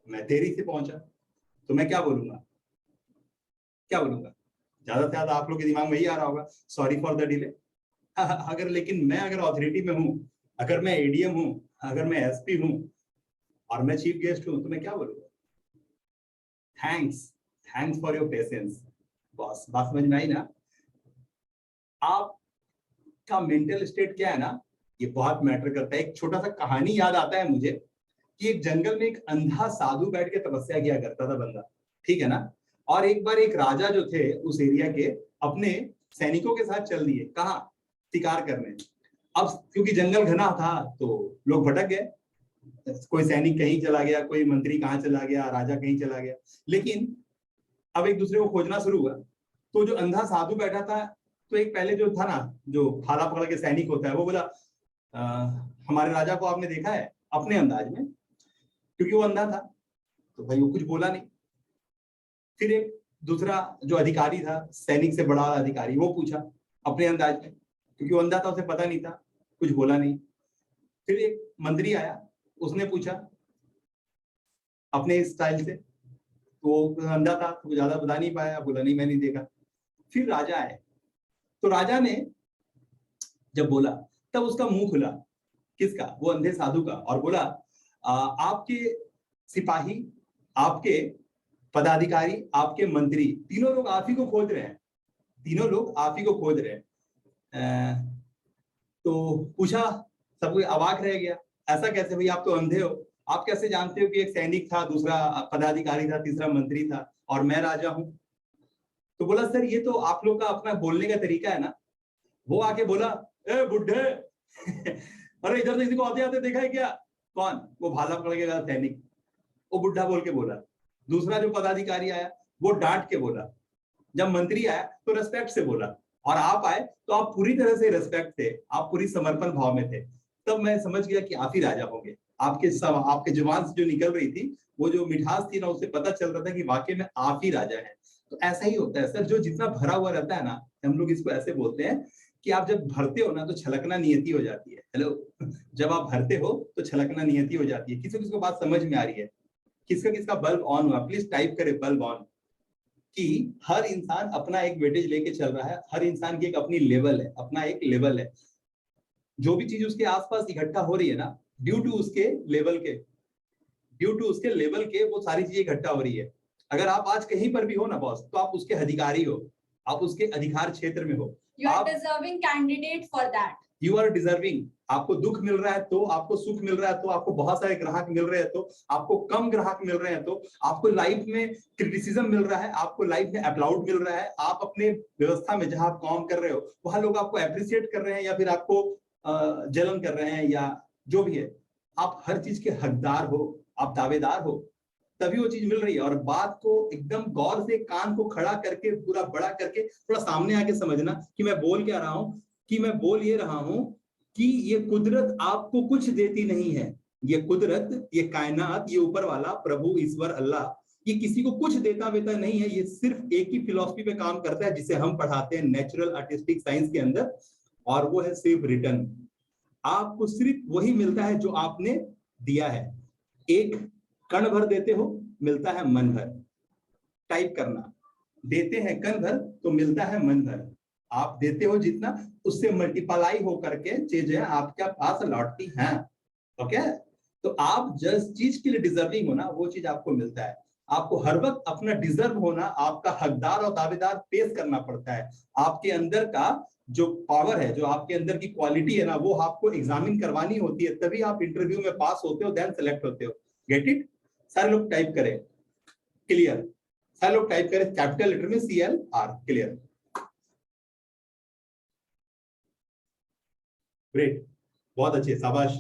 मैं देरी से पहुंचा, तो मैं क्या बोलूंगा? ज्यादा से ज्यादा आप लोग के दिमाग में यही आ रहा होगा, सॉरी फॉर द डिले. लेकिन मैं अगर अथॉरिटी में हूं, अगर मैं एडीएम हूं, अगर मैं एसपी हूं और मैं चीफ गेस्ट हूं, तो मैं क्या बोलूंगा? Thanks for your patience. Boss, बात समझ में आई ना? आपका मेंटल स्टेट क्या है ना, ये बहुत मैटर करता है. एक छोटा सा कहानी याद आता है मुझे कि एक जंगल में एक अंधा साधु बैठ के तपस्या किया करता था बंदा, ठीक है ना. और एक बार एक राजा जो थे उस एरिया के, अपने सैनिकों के साथ चल दिए. कहाँ? शिकार करने. अब क्योंकि जंगल घना था तो लोग भटक गए. कोई सैनिक कहीं चला गया, कोई मंत्री कहाँ चला गया, राजा कहीं चला गया. लेकिन अब एक दूसरे को खोजना शुरू हुआ. तो जो अंधा साधु बैठा था, तो एक पहले जो था ना, जो भाला पकड़ के सैनिक होता है, वो बोला, हमारे राजा को आपने देखा है? अपने अंदाज में, क्योंकि वो अंधा था तो भाई वो कुछ बोला नहीं. फिर एक दूसरा जो अधिकारी था, सैनिक से बड़ा अधिकारी, वो पूछा अपने अंदाज में, क्योंकि वो अंधा था, उसे पता नहीं था, कुछ बोला नहीं. फिर एक मंत्री आया, उसने पूछा अपने स्टाइल से, तो वो अंधा था तो ज्यादा बता नहीं पाया, बोला नहीं मैं नहीं देखा. फिर राजा आए, तो राजा ने जब बोला तब उसका मुंह खुला. किसका? वो अंधे साधु का. और बोला, आपके सिपाही, आपके पदाधिकारी, आपके मंत्री, तीनों लोग आप ही को खोज रहे हैं, तीनों लोग आप ही को खोज रहे हैं. तो पूछा, सब कोई अवाक रह गया, ऐसा कैसे भाई, आप तो अंधे हो, आप कैसे जानते हो कि एक सैनिक था, दूसरा पदाधिकारी था, तीसरा मंत्री था और मैं राजा हूं? तो बोला, सर ये तो आप लोग का अपना बोलने का तरीका है ना. वो आके बोला, ए बुड्ढे अरे इधर से किसी को आते आते देखा है क्या? कौन? वो भाला पकड़ के गया सैनिक, वो बुड्ढा बोल के बोला. दूसरा जो पदाधिकारी आया वो डांट के बोला. जब मंत्री आया तो रेस्पेक्ट से बोला, और आप आए तो आप पूरी तरह से रेस्पेक्ट थे, आप पूरी समर्पण भाव में थे. तब मैं समझ गया कि आप ही राजा होंगे. आपके जुबान से जो निकल रही थी, वो जो मिठास थी ना, उससे पता चल रहा था कि वाकई में आप ही राजा हैं. तो ऐसा ही होता है सर, जो जितना भरा हुआ रहता है ना, हम लोग इसको ऐसे बोलते हैं कि आप जब भरते हो ना तो छलकना नियति हो जाती है। हेलो, जब आप भरते हो तो छलकना नियति हो जाती है। किसी किसी को बात समझ में आ रही है? किसका किसका बल्ब ऑन हुआ? प्लीज टाइप करे बल्ब ऑन। कि हर इंसान अपना एक वेटेज लेके चल रहा है, हर इंसान की एक अपनी लेवल है, अपना एक लेवल है। जो भी चीज उसके आसपास इकट्ठा हो रही है ना, ड्यू टू उसके लेवल के वो सारी चीजें इकट्ठा हो रही है। अगर आप आज कहीं पर भी हो ना बॉस, तो आप उसके अधिकारी हो, आप उसके अधिकार क्षेत्र में हो। You are deserving candidate for that. You are deserving. आपको दुख मिल रहा है तो, आपको सुख मिल रहा है तो, आपको बहुत सारे ग्राहक मिल रहे हैं तो, आपको कम ग्राहक मिल रहे हैं तो, आपको लाइफ में क्रिटिसिज्म मिल रहा है, आपको लाइफ में अप्लाउड मिल रहा है, आप अपने व्यवस्था में जहां आप काम कर रहे हो वहां लोग आपको अप्रिशिएट कर रहे हैं या फिर आपको जलन कर रहे हैं या जो भी है, आप हर चीज के हकदार हो, आप दावेदार हो, तभी वो चीज मिल रही है। और बात को एकदम गौर से कान को खड़ा करके, पूरा बड़ा करके, थोड़ा सामने आके समझना कि मैं बोल क्या रहा हूं। कि मैं बोल ये रहा हूं कि ये कुदरत आपको कुछ देती नहीं है। ये कुदरत, ये कायनात, ये ऊपर वाला प्रभु ईश्वर अल्लाह, ये किसी को कुछ देता वेता नहीं है। ये सिर्फ एक ही फिलॉसफी पे काम करता है जिसे हम पढ़ाते हैं नेचुरल आर्टिस्टिक साइंस के अंदर, और वो है सिर्फ रिटर्न। आपको सिर्फ वही मिलता है जो आपने दिया है। एक कण भर देते हो, मिलता है मन भर। टाइप करना, देते हैं कण भर तो मिलता है मन भर। आप देते हो जितना, उससे मल्टीप्लाई हो करके चीजें आपके पास लौटती हैं। ओके, तो आप जिस चीज के लिए डिजर्विंग हो ना, वो चीज आपको मिलता है। आपको हर वक्त अपना डिजर्व होना, आपका हकदार और दावेदार पेश करना पड़ता है। आपके अंदर का जो पावर है, जो आपके अंदर की क्वालिटी है ना, वो आपको एग्जामिन करवानी होती है, तभी आप इंटरव्यू में पास होते हो, देन सेलेक्ट होते हो। Get it? सारे लोग टाइप करें क्लियर, सारे लोग टाइप करें कैपिटल लेटर में CLR, क्लियर। ग्रेट, बहुत अच्छे, शाबाश।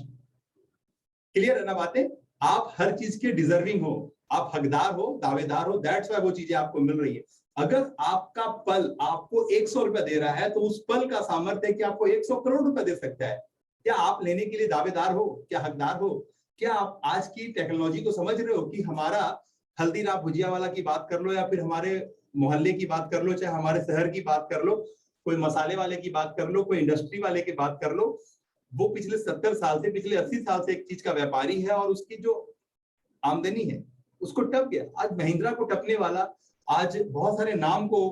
क्लियर है ना बातें? आप हर चीज के डिजर्विंग हो, आप हकदार हो, दावेदार हो, दैट्स व्हाई वो चीजें आपको मिल रही है। अगर आपका पल आपको 100 रुपया दे रहा है तो उस पल का सामर्थ्य है कि आपको 100 करोड़ रुपया दे सकता है। क्या आप लेने के लिए दावेदार हो? क्या हकदार हो? क्या आप आज की टेक्नोलॉजी को समझ रहे हो कि हमारा हल्दीराम भुजिया वाला की बात कर लो या फिर हमारे मोहल्ले की बात कर लो, चाहे हमारे शहर की बात कर लो, कोई मसाले वाले की बात कर लो, कोई इंडस्ट्री वाले की बात कर लो, वो पिछले 70 साल से, पिछले 80 साल से एक चीज का व्यापारी है और उसकी जो आमदनी है उसको टप गया। आज महिंद्रा को टपने वाला, आज बहुत सारे नाम को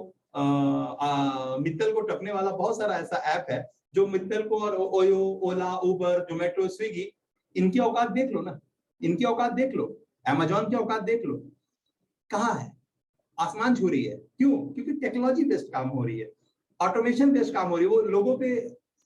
मित्तल को टपने वाला बहुत सारा ऐसा ऐप है जो मित्तल को, और ओयो, ओला, उबर, जोमेटो, स्विगी, इनकी औकात देख लो ना, इनकी औकात देख लो, अमेजॉन की औकात देख लो, कहाँ है? आसमान छू रही है। क्यों? क्योंकि टेक्नोलॉजी बेस्ड काम हो रही है, ऑटोमेशन बेस्ड काम हो रही है। वो लोगों पे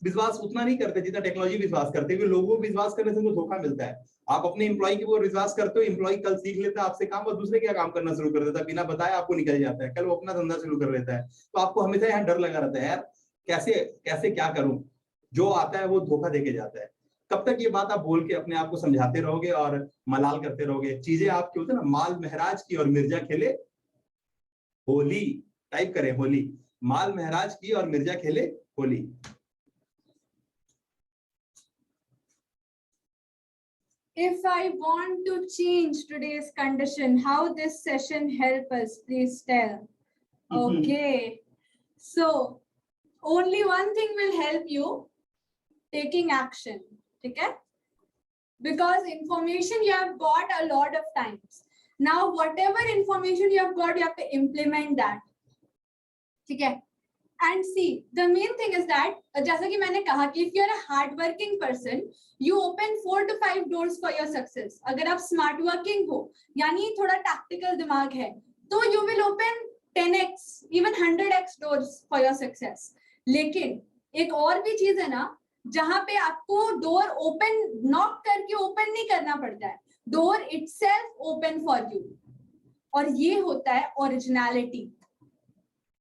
विश्वास उतना नहीं करते जितना टेक्नोलॉजी विश्वास करते हैं, लोगों को विश्वास करने से उनको धोखा मिलता है। आप अपने एम्प्लॉय के ऊपर विश्वास करते हो, एम्प्लॉय कल सीख लेता है आपसे काम और दूसरे क्या काम करना शुरू कर देता है, बिना बताए आपको निकल जाता है, कल वो अपना धंधा शुरू कर लेता है। तो आपको हमेशा यहाँ डर लगा रहता है, यार कैसे कैसे क्या करूं, जो आता है वो धोखा देके जाता है। कब तक ये बात आप बोल के अपने आप को समझाते रहोगे और मलाल करते रहोगे? चीजें आपकी होती है ना, माल महराज की और मिर्जा खेले होली। टाइप करें होली, माल महराज की और मिर्जा खेले Holi. If I want to change today's condition, how this session help us, please tell. Okay, so only one thing will help you, taking action. Okay, because information you have got a lot of times. Now whatever information you have got, you have to implement that. Okay, and see, the main thing is that, जैसा कि मैंने कहा कि if you are a hardworking person, you open 4 to 5 doors for your success. अगर आप smart working हो, यानी थोड़ा tactical दिमाग है, तो you will open 10x, even 100x doors for your success. लेकिन एक और भी चीज है ना, जहां पे आपको door open knock करके open नहीं करना पड़ता है, door itself open for you. और ये होता है originality.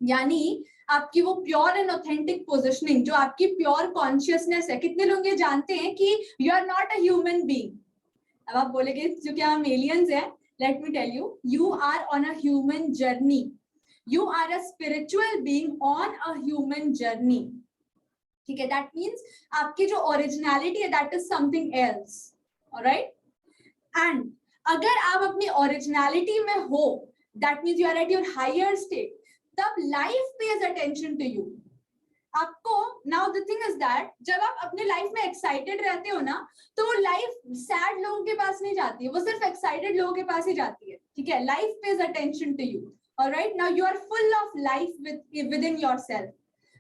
यानी आपकी वो प्योर एंड ऑथेंटिक पोजिशनिंग, जो आपकी प्योर कॉन्शियसनेस है। कितने लोग ये जानते हैं कि you are not a human being? अब आप बोलेंगे जो कि हम एलियंस हैं, let me tell you, you are on a human journey, you are a spiritual being on a human journey. ठीक है, दैट मीन्स आपकी जो ओरिजिनलिटी है that is something else, alright. And अगर आप अपनी ओरिजिनलिटी में हो, that means you are at your higher state, तब life pays attention to you. आपको now the thing is that जब आप अपने लाइफ में एक्साइटेड रहते हो ना, तो वो लाइफ सैड लोगों के पास नहीं जाती है, वो सिर्फ एक्साइटेड लोगों के पास ही जाती है, ठीक है? Life pays attention to you, alright? Now you are full of life within yourself.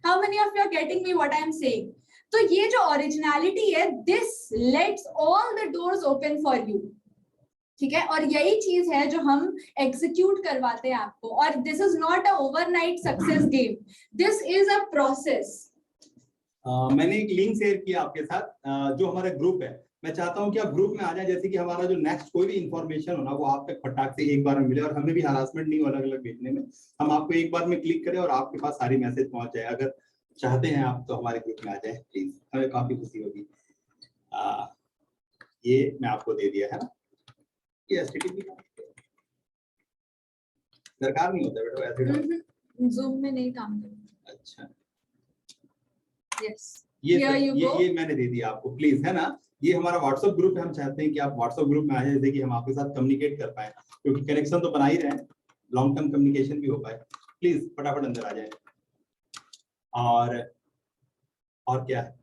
How many of you are getting me what I am saying? तो ये जो ओरिजिनलिटी है, this lets all the doors open for you, ठीक है? और यही चीज है जो हम एग्जीक्यूट करवाते हैं आपको. और this is not a overnight success game, this is a process. मैंने एक लिंक शेयर किया आपके साथ, जो हमारा ग्रुप है. मैं चाहता हूं कि आप ग्रुप में आ जाए, जैसे कि हमारा जो नेक्स्ट कोई भी इंफॉर्मेशन हो ना, वो आप तक फटाक से एक बार में मिले, और हमें भी हरासमेंट नहीं हो अलग अलग भेजने में. हम आपको एक बार में क्लिक करें और आपके पास सारी मैसेज पहुंच जाए. अगर चाहते हैं आप तो हमारे ग्रुप में आ जाए प्लीज, हमें काफी खुशी होगी. ये मैं आपको दे दिया है ना, ये एसटीडी दरकार नहीं होता बेटा ऐसे. Zoom में नहीं काम करता. अच्छा, यस, ये मैंने दे दिया आपको, प्लीज, है ना? ये हमारा व्हाट्सएप ग्रुप है. हम चाहते हैं कि आप व्हाट्सएप ग्रुप में आ जाए, जैसे कि हम आपके साथ कम्युनिकेट कर पाए, क्योंकि कनेक्शन तो बना ही रहे हैं, लॉन्ग टर्म कम्युनिकेशन भी हो पाए. प्लीज फटाफट अंदर आ जाए. और क्या है,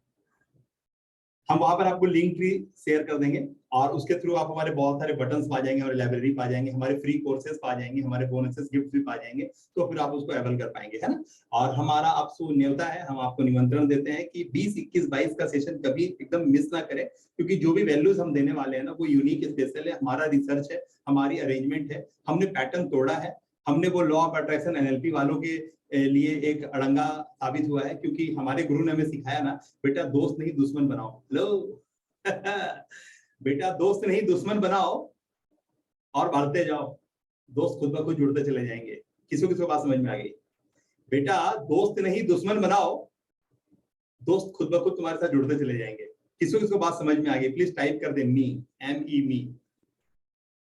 हम वहां पर आपको लिंक ट्री शेयर कर देंगे, और उसके थ्रू आप हमारे बहुत सारे बटन्स पा जाएंगे, हमारी लाइब्रेरी पा जाएंगे, हमारे फ्री कोर्सेज पा जाएंगे, हमारे बोनसेस गिफ्ट भी पा जाएंगे. तो फिर आप उसको अवेल कर पाएंगे, है ना? और हमारा आपसे न्योता है, हम आपको निमंत्रण देते हैं कि 20, 21, 22 का सेशन कभी एकदम मिस ना करें, क्योंकि जो भी वैल्यूज हम देने वाले हैं ना, वो यूनिक स्पेशल है. हमारा रिसर्च है, हमारी अरेंजमेंट है, हमने पैटर्न तोड़ा है. हमने वो लॉ ऑफ अट्रैक्शन एनएलपी वालों के लिए एक अड़ंगा साबित हुआ है, क्योंकि हमारे गुरु ने हमें सिखाया ना, बेटा दोस्त नहीं दुश्मन बनाओ. लो बेटा दोस्त नहीं दुश्मन बनाओ और बढ़ते जाओ, दोस्त खुद ब खुद जुड़ते चले जाएंगे. किसी को बात समझ में आ गई? बेटा दोस्त नहीं दुश्मन बनाओ, दोस्त खुद ब खुद तुम्हारे साथ जुड़ते चले जाएंगे. किसी को बात समझ में आ गई? प्लीज टाइप कर दे मी, मी,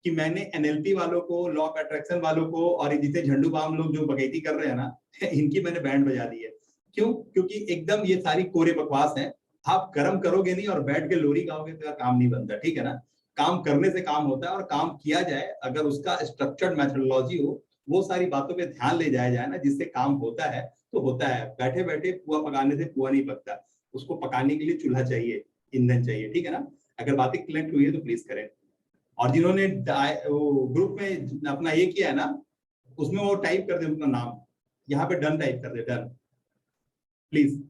कि मैंने एनएलपी वालों को, लॉ ऑफ अट्रैक्शन वालों को, और जितने झंडू बाम लोग जो बकैती कर रहे हैं ना, इनकी मैंने बैंड बजा दी है. क्यों? क्योंकि एकदम ये सारी कोरे बकवास हैं. आप कर्म करोगे नहीं और बैठ के लोरी गाओगे तो काम नहीं बनता, ठीक है ना? काम करने से काम होता है, और काम किया जाए अगर उसका स्ट्रक्चर्ड मेथोडोलॉजी हो, वो सारी बातों पे ध्यान ले जाया जाए ना, जिससे काम होता है तो होता है. बैठे बैठे पुआ पकाने से पुआ नहीं पकता, उसको पकाने के लिए चूल्हा चाहिए, ईंधन चाहिए, ठीक है ना? अगर बातें कनेक्ट हुई है तो प्लीज करें. और जिन्होंने ग्रुप में अपना ये किया है ना, उसमें वो टाइप कर दे अपना नाम, यहाँ पे डन टाइप कर दे, done please.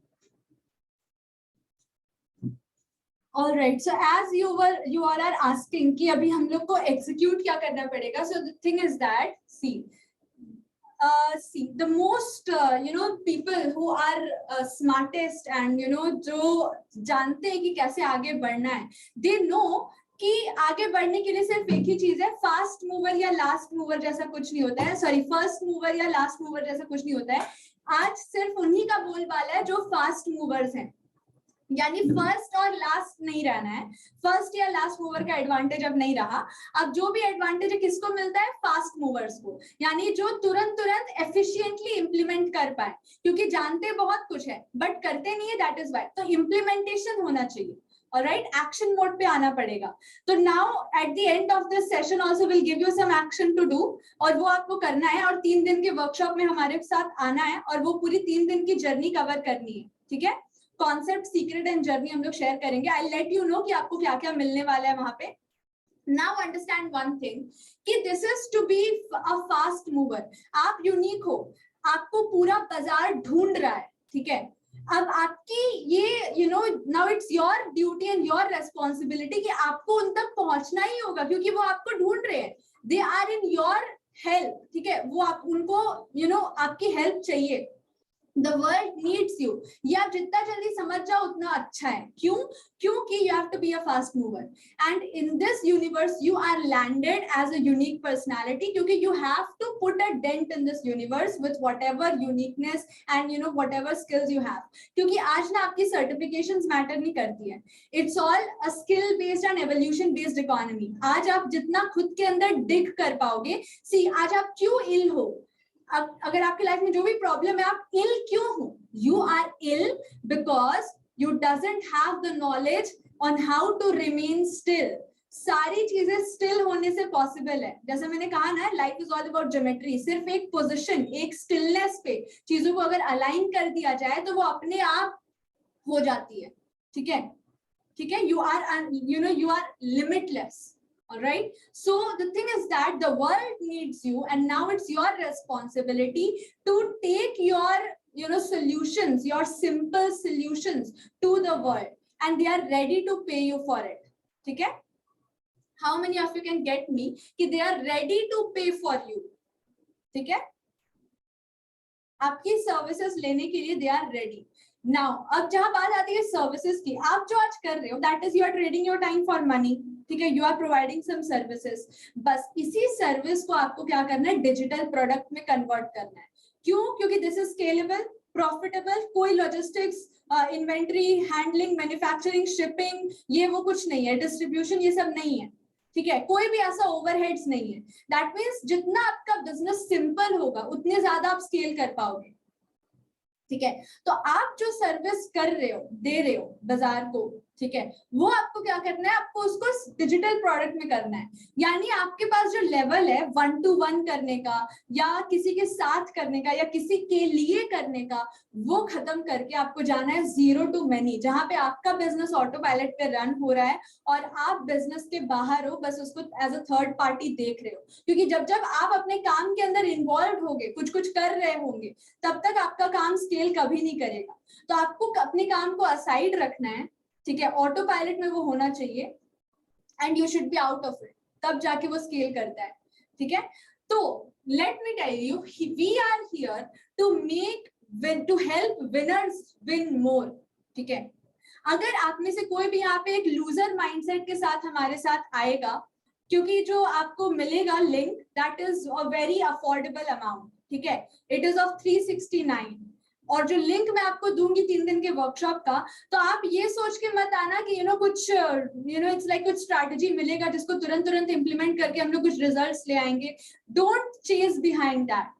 All right. So as you all are asking कि अभी हम लोग को execute क्या करना पड़ेगा? So the thing is that see the most people who are smartest and जो जानते हैं कि कैसे आगे बढ़ना है, they know कि आगे बढ़ने के लिए सिर्फ एक ही चीज है, फास्ट मूवर या लास्ट मूवर जैसा कुछ नहीं होता है. सॉरी, फर्स्ट मूवर या लास्ट मूवर जैसा कुछ नहीं होता है. आज सिर्फ उन्हीं का बोलबाला है जो फास्ट मूवर्स हैं, यानी फर्स्ट और लास्ट नहीं रहना है. फर्स्ट या लास्ट मूवर का एडवांटेज अब नहीं रहा. अब जो भी एडवांटेज है किसको मिलता है? फास्ट मूवर्स को, यानी जो तुरंत एफिशिएंटली इंप्लीमेंट कर पाए, क्योंकि जानते बहुत कुछ है बट करते नहीं है, दैट इज व्हाई. तो इंप्लीमेंटेशन होना चाहिए. ऑलराइट, एक्शन मोड पे आना पड़ेगा. तो now at the end of this session also will give you some action to do, और वो आपको करना है, और 3 दिन के वर्कशॉप में हमारे साथ आना है, और वो पूरी 3 दिन की जर्नी कवर करनी है, ठीक है? कॉन्सेप्ट, सीक्रेट एंड जर्नी हम लोग शेयर करेंगे. आई लेट यू नो कि आपको क्या क्या मिलने वाला है वहां पे. नाउ अंडरस्टैंड वन थिंग कि this is to be a fast mover. आप यूनिक हो, आपको पूरा बाजार ढूंढ रहा है, ठीक है? अब आपकी ये now it's your duty and your responsibility कि आपको उन तक पहुंचना ही होगा, क्योंकि वो आपको ढूंढ रहे हैं. They are in your help, ठीक है? वो आप उनको आपकी हेल्प चाहिए. The world needs you. ये आप जितना जल्दी समझ जाओ उतना अच्छा है. क्यों? क्योंकि you have to be a fast mover. And in this universe, you are landed as a unique personality. क्योंकि you have to put a dent in this universe with whatever uniqueness and whatever skills you have. क्योंकि आज ना आपकी certifications matter नहीं करती है. It's all a skill based and evolution based economy. आज आप जितना खुद के अंदर dig कर पाओगे. See, आज आप क्यों ill हो? अगर आपकी लाइफ में जो भी प्रॉब्लम है, आप इल क्यों हो? You are ill because you doesn't have the knowledge on how to remain still. सारी चीजें स्टिल होने से पॉसिबल है। जैसे मैंने कहा ना, life is all about geometry. सिर्फ एक पोजीशन, एक स्टिलनेस पे चीजों को अगर अलाइन कर दिया जाए तो वो अपने आप हो जाती है। ठीक है, ठीक है, you are limitless. All right, so the thing is that the world needs you, and now it's your responsibility to take your solutions, your simple solutions to the world, and they are ready to pay you for it. ठीक है, how many of you can get me कि they are ready to pay for you? ठीक है, आपकी सर्विसेज लेने के लिए they are ready. Now, अब जहां बात आती है सर्विसेज की, आप जो आज कर रहे हो, that is you are trading your time for money. ठीक है, you are providing some services. बस इसी सर्विस को आपको क्या करना है, डिजिटल प्रोडक्ट में कन्वर्ट करना है। क्यों? क्योंकि दिस इज स्केलेबल, प्रॉफिटेबल, कोई logistics, inventory handling, manufacturing, shipping, ये वो कुछ नहीं है, डिस्ट्रीब्यूशन, ये सब नहीं है। ठीक है, कोई भी ऐसा ओवरहेड्स नहीं है। दैट मीन्स जितना आपका बिजनेस सिंपल होगा उतने ज्यादा आप स्केल कर पाओगे। ठीक है, तो आप जो सर्विस कर रहे हो, दे रहे हो बाजार को, ठीक है, वो आपको क्या करना है, आपको उसको डिजिटल प्रोडक्ट में करना है। यानी आपके पास जो लेवल है 1 to 1 करने का, या किसी के साथ करने का, या किसी के लिए करने का, वो खत्म करके आपको जाना है 0 to many, जहां पे आपका बिजनेस ऑटो पायलट पे रन हो रहा है और आप बिजनेस के बाहर हो, बस उसको एज अ थर्ड पार्टी देख रहे हो। क्योंकि जब जब आप अपने काम के अंदर इन्वॉल्व होंगे, कुछ कुछ कर रहे होंगे, तब तक आपका काम स्केल कभी नहीं करेगा। तो आपको अपने काम को असाइड रखना है। ठीक है, ऑटो पायलट में वो होना चाहिए, and you should be out of it, तब जाके वो स्केल करता है। ठीक है, तो let me tell you, we are here to help winners win more. ठीक है, अगर आप में से कोई भी यहाँ पे एक लूजर माइंडसेट के साथ हमारे साथ आएगा, क्योंकि जो आपको मिलेगा link, that is a very affordable amount. ठीक है, इट इज ऑफ 369, और जो लिंक मैं आपको दूंगी 3 दिन के वर्कशॉप का, तो आप ये सोच के मत आना कि कुछ इट्स लाइक कुछ स्ट्रैटेजी मिलेगा जिसको तुरंत तुरंत इंप्लीमेंट करके हम लोग कुछ रिजल्ट्स ले आएंगे। Don't chase behind that.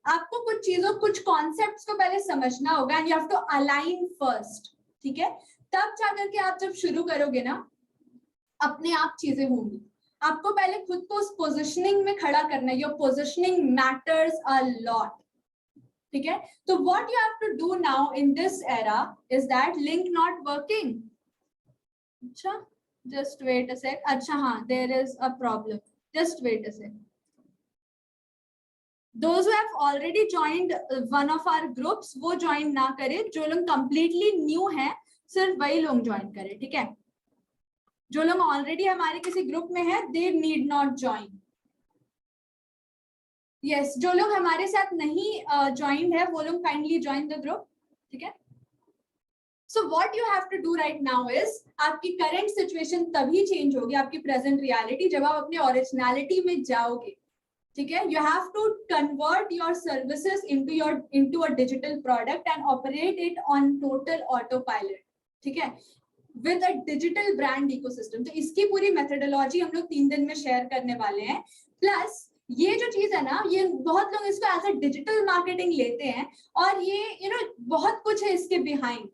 आपको कुछ चीजों, कुछ कॉन्सेप्ट्स को पहले समझना होगा, and you have to align first. ठीक है, तब जाकर के आप जब शुरू करोगे ना, अपने आप चीजें होंगी। आपको पहले खुद को उस पोजिशनिंग में खड़ा करना है। Your positioning matters a lot. ठीक है, तो what you have to do now in this era is that link not working. अच्छा, just wait a sec. अच्छा, हाँ, there is a problem. Just wait a sec. Those who have already joined one of our groups, वो join ना करें। जो लोग completely new हैं, सिर्फ वही लोग join करें। ठीक है, जो लोग already हमारे किसी ग्रुप में हैं, they need not join. Yes, जो लोग हमारे साथ नहीं ज्वाइंड है, वो लोग काइंडली ज्वाइन द ग्रुप। ठीक है, so what you have to do right now is, आपकी करंट सिचुएशन तभी चेंज होगी, आपकी प्रेजेंट रियलिटी, जब आप अपने ओरिजिनलिटी में जाओगे। ठीक है, you have to convert your services into a digital product and operate it on total autopilot. ठीक है, with a digital brand ecosystem. तो इसकी पूरी मेथोडोलॉजी हम लोग 3 दिन में शेयर करने वाले हैं। प्लस ये जो चीज है ना, ये बहुत लोग इसको एज अ डिजिटल मार्केटिंग लेते हैं, और ये बहुत कुछ है इसके बिहाइंड,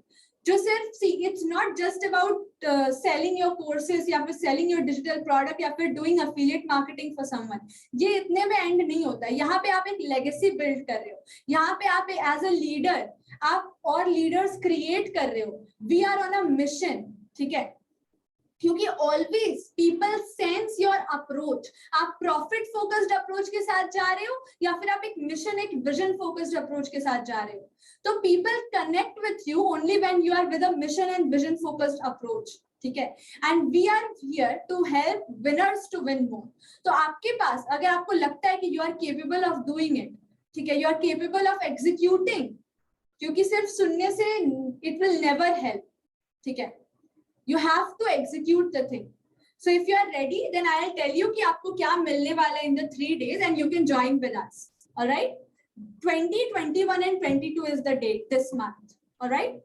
जो सिर्फ it's not just about selling your courses, या फिर सेलिंग योर डिजिटल प्रोडक्ट, या फिर doing affiliate marketing for someone. ये इतने में एंड नहीं होता है। यहाँ पे आप एक लेगेसी बिल्ड कर रहे हो, यहाँ पे आप एज अ लीडर आप और लीडर्स क्रिएट कर रहे हो। We are on a mission. ठीक है, क्योंकि always people sense your approach. आप प्रॉफिट फोकस्ड अप्रोच के साथ जा रहे हो, या फिर आप एक मिशन, एक विजन फोकस्ड अप्रोच के साथ जा रहे हो। तो people connect with you only when you are with a mission and vision focused approach. ठीक है, and we are here to help winners to win more. तो आपके पास, अगर आपको लगता है कि you are capable of doing it, ठीक है, you are capable of executing, क्योंकि सिर्फ सुनने से इट विल नेवर हेल्प। ठीक है, you have to execute the thing. So if you are ready, then I'll tell you कि आपको क्या मिलने वाला है in the 3 days, and you can join with us. All right, 20, 21 and 22 is the date this month. All right,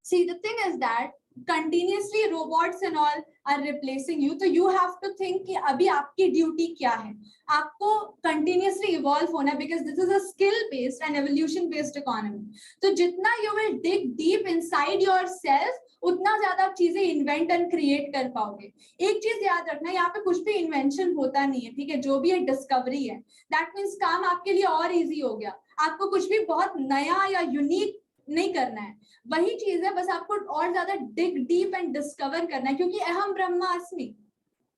see, the thing is that continuously robots and all are replacing you, so you have to think कि अभी आपकी ड्यूटी क्या है। आपको continuously evolve होना, because this is a skill based and evolution based economy. तो जितना you will dig deep inside yourself, उतना ज्यादा आप चीजें इन्वेंट एंड क्रिएट कर पाओगे। एक चीज याद रखना, यहाँ पे कुछ भी इन्वेंशन होता नहीं है, ठीक है, जो भी एक डिस्कवरी है, दैट मीन्स काम आपके लिए और इजी हो गया। आपको कुछ भी बहुत नया या यूनिक नहीं करना है, वही चीज है, बस आपको और ज्यादा डिग डीप एंड डिस्कवर करना है, क्योंकि अहम ब्रह्मास्मि,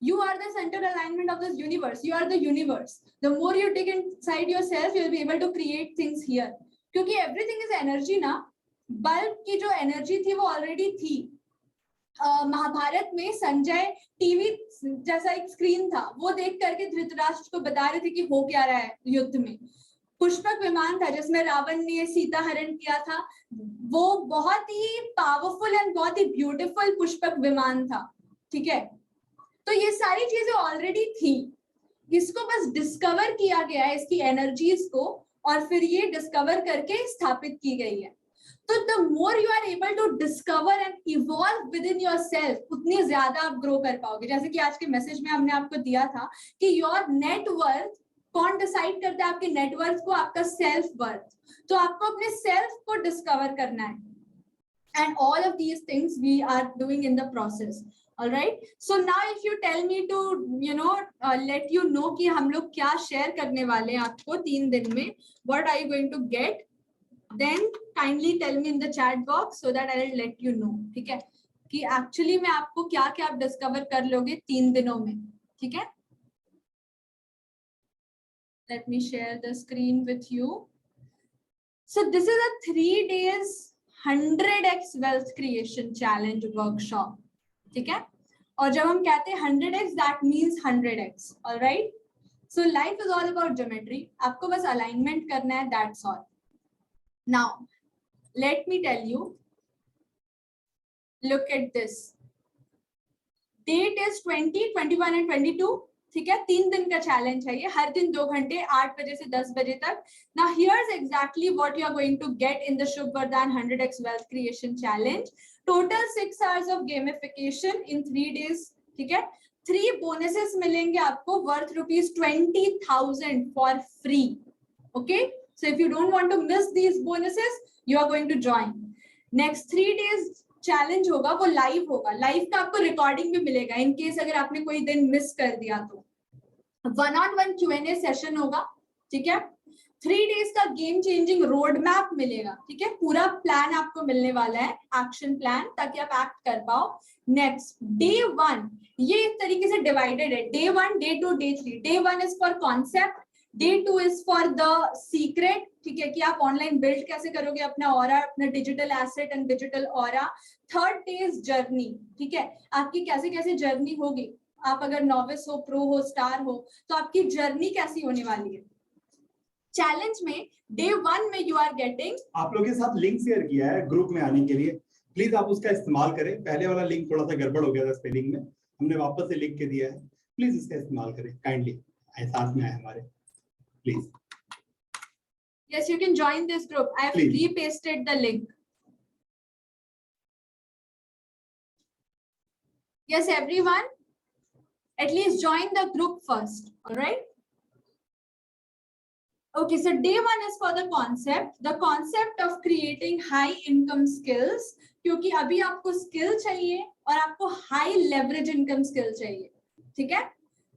you are the center alignment of this universe, you are the universe. The more you dig inside yourself, you will be able to create things here, क्योंकि everything is energy ना। बल्ब की जो एनर्जी थी वो ऑलरेडी थी। महाभारत में संजय टीवी जैसा एक स्क्रीन था, वो देख करके धृतराष्ट्र को बता रहे थे कि हो क्या रहा है युद्ध में। पुष्पक विमान था जिसमें रावण ने सीता हरण किया था, वो बहुत ही पावरफुल एंड बहुत ही ब्यूटीफुल पुष्पक विमान था, ठीक है। तो ये सारी चीजें ऑलरेडी थी, इसको बस डिस्कवर किया गया है, इसकी एनर्जीज को, और फिर ये डिस्कवर करके स्थापित की गई है। तो the more you are able to discover and evolve within yourself, उतनी ज्यादा आप ग्रो कर पाओगे। जैसे कि आज के मैसेज में हमने आपको दिया था कि योर नेटवर्थ, कौन डिसाइड करता है आपके नेटवर्थ को? आपका सेल्फ वर्थ। तो आपको अपने सेल्फ को डिस्कवर करना है, and all of these things we are doing in the process. All right, so now if you tell me to let you know कि हम लोग क्या शेयर करने वाले हैं आपको 3 दिन में, what are you going to get, then kindly tell me in the chat box so that I will let you know, ठीक है, कि actually में आपको क्या क्या आप डिस्कवर कर लोगे 3 दिनों में, ठीक है। Let me share the screen with you. So this is a 3 days 100x wealth creation challenge workshop, ठीक है। और जब हम कहते हैं 100x, that means 100x, alright. So life is all about geometry, आपको बस अलाइनमेंट करना है, that's all. Now let me tell you, look at this, date is 20, 21 and 22, ठीक है। 3 दिन का चैलेंज है ये, हर दिन 2 घंटे, 8 बजे से 10 बजे तक। Now here's exactly what you are going to get in the Shubh Vardaan 100x wealth creation challenge. Total 6 hours of gamification in 3 days, ठीक है। 3 bonuses मिलेंगे आपको worth ₹20,000 for free, okay. So if you don't want to miss these bonuses, you are going to join. Next 3 days challenge होगा, वो लाइव होगा, लाइव का आपको रिकॉर्डिंग भी मिलेगा इन केस अगर आपने कोई दिन मिस कर दिया तो। 1-on-1 Q&A सेशन होगा, ठीक है। 3 days का गेम चेंजिंग रोड मैप मिलेगा, ठीक है, पूरा प्लान आपको मिलने वाला है, एक्शन प्लान, ताकि आप एक्ट कर पाओ। नेक्स्ट डे 1, ये इस तरीके से डिवाइडेड है, day 1, day 2, day 3। Day 1 is for concept, day 2 is for the secret, ठीक है, कि आप ऑनलाइन बिल्ड कैसे करोगे अपना ऑरा, अपना digital asset and digital aura. 3rd day is journey, ठीक है, आपकी कैसे कैसे जर्नी होगी, आप अगर नॉविस हो, प्रो हो, स्टार हो, तो आपकी जर्नी कैसी होने वाली है। चैलेंज में डे 1 में यू आर गेटिंग, आप लोगों के साथ लिंक शेयर किया है ग्रुप में आने के लिए, प्लीज आप उसका इस्तेमाल करें। पहले वाला लिंक थोड़ा सा गड़बड़ हो गया था स्पेलिंग में, हमने वापस से लिख के दिया है, प्लीज इसका इस्तेमाल करें काइंडली, साथ में आए हमारे please. yes you can join this group, I have repasted the link. Yes everyone, at least join the group first, all right. Okay, so day 1 is for the concept of creating high income skills, क्योंकि अभी आपको स्किल चाहिए और आपको हाई लेवरेज इनकम स्किल चाहिए, ठीक है,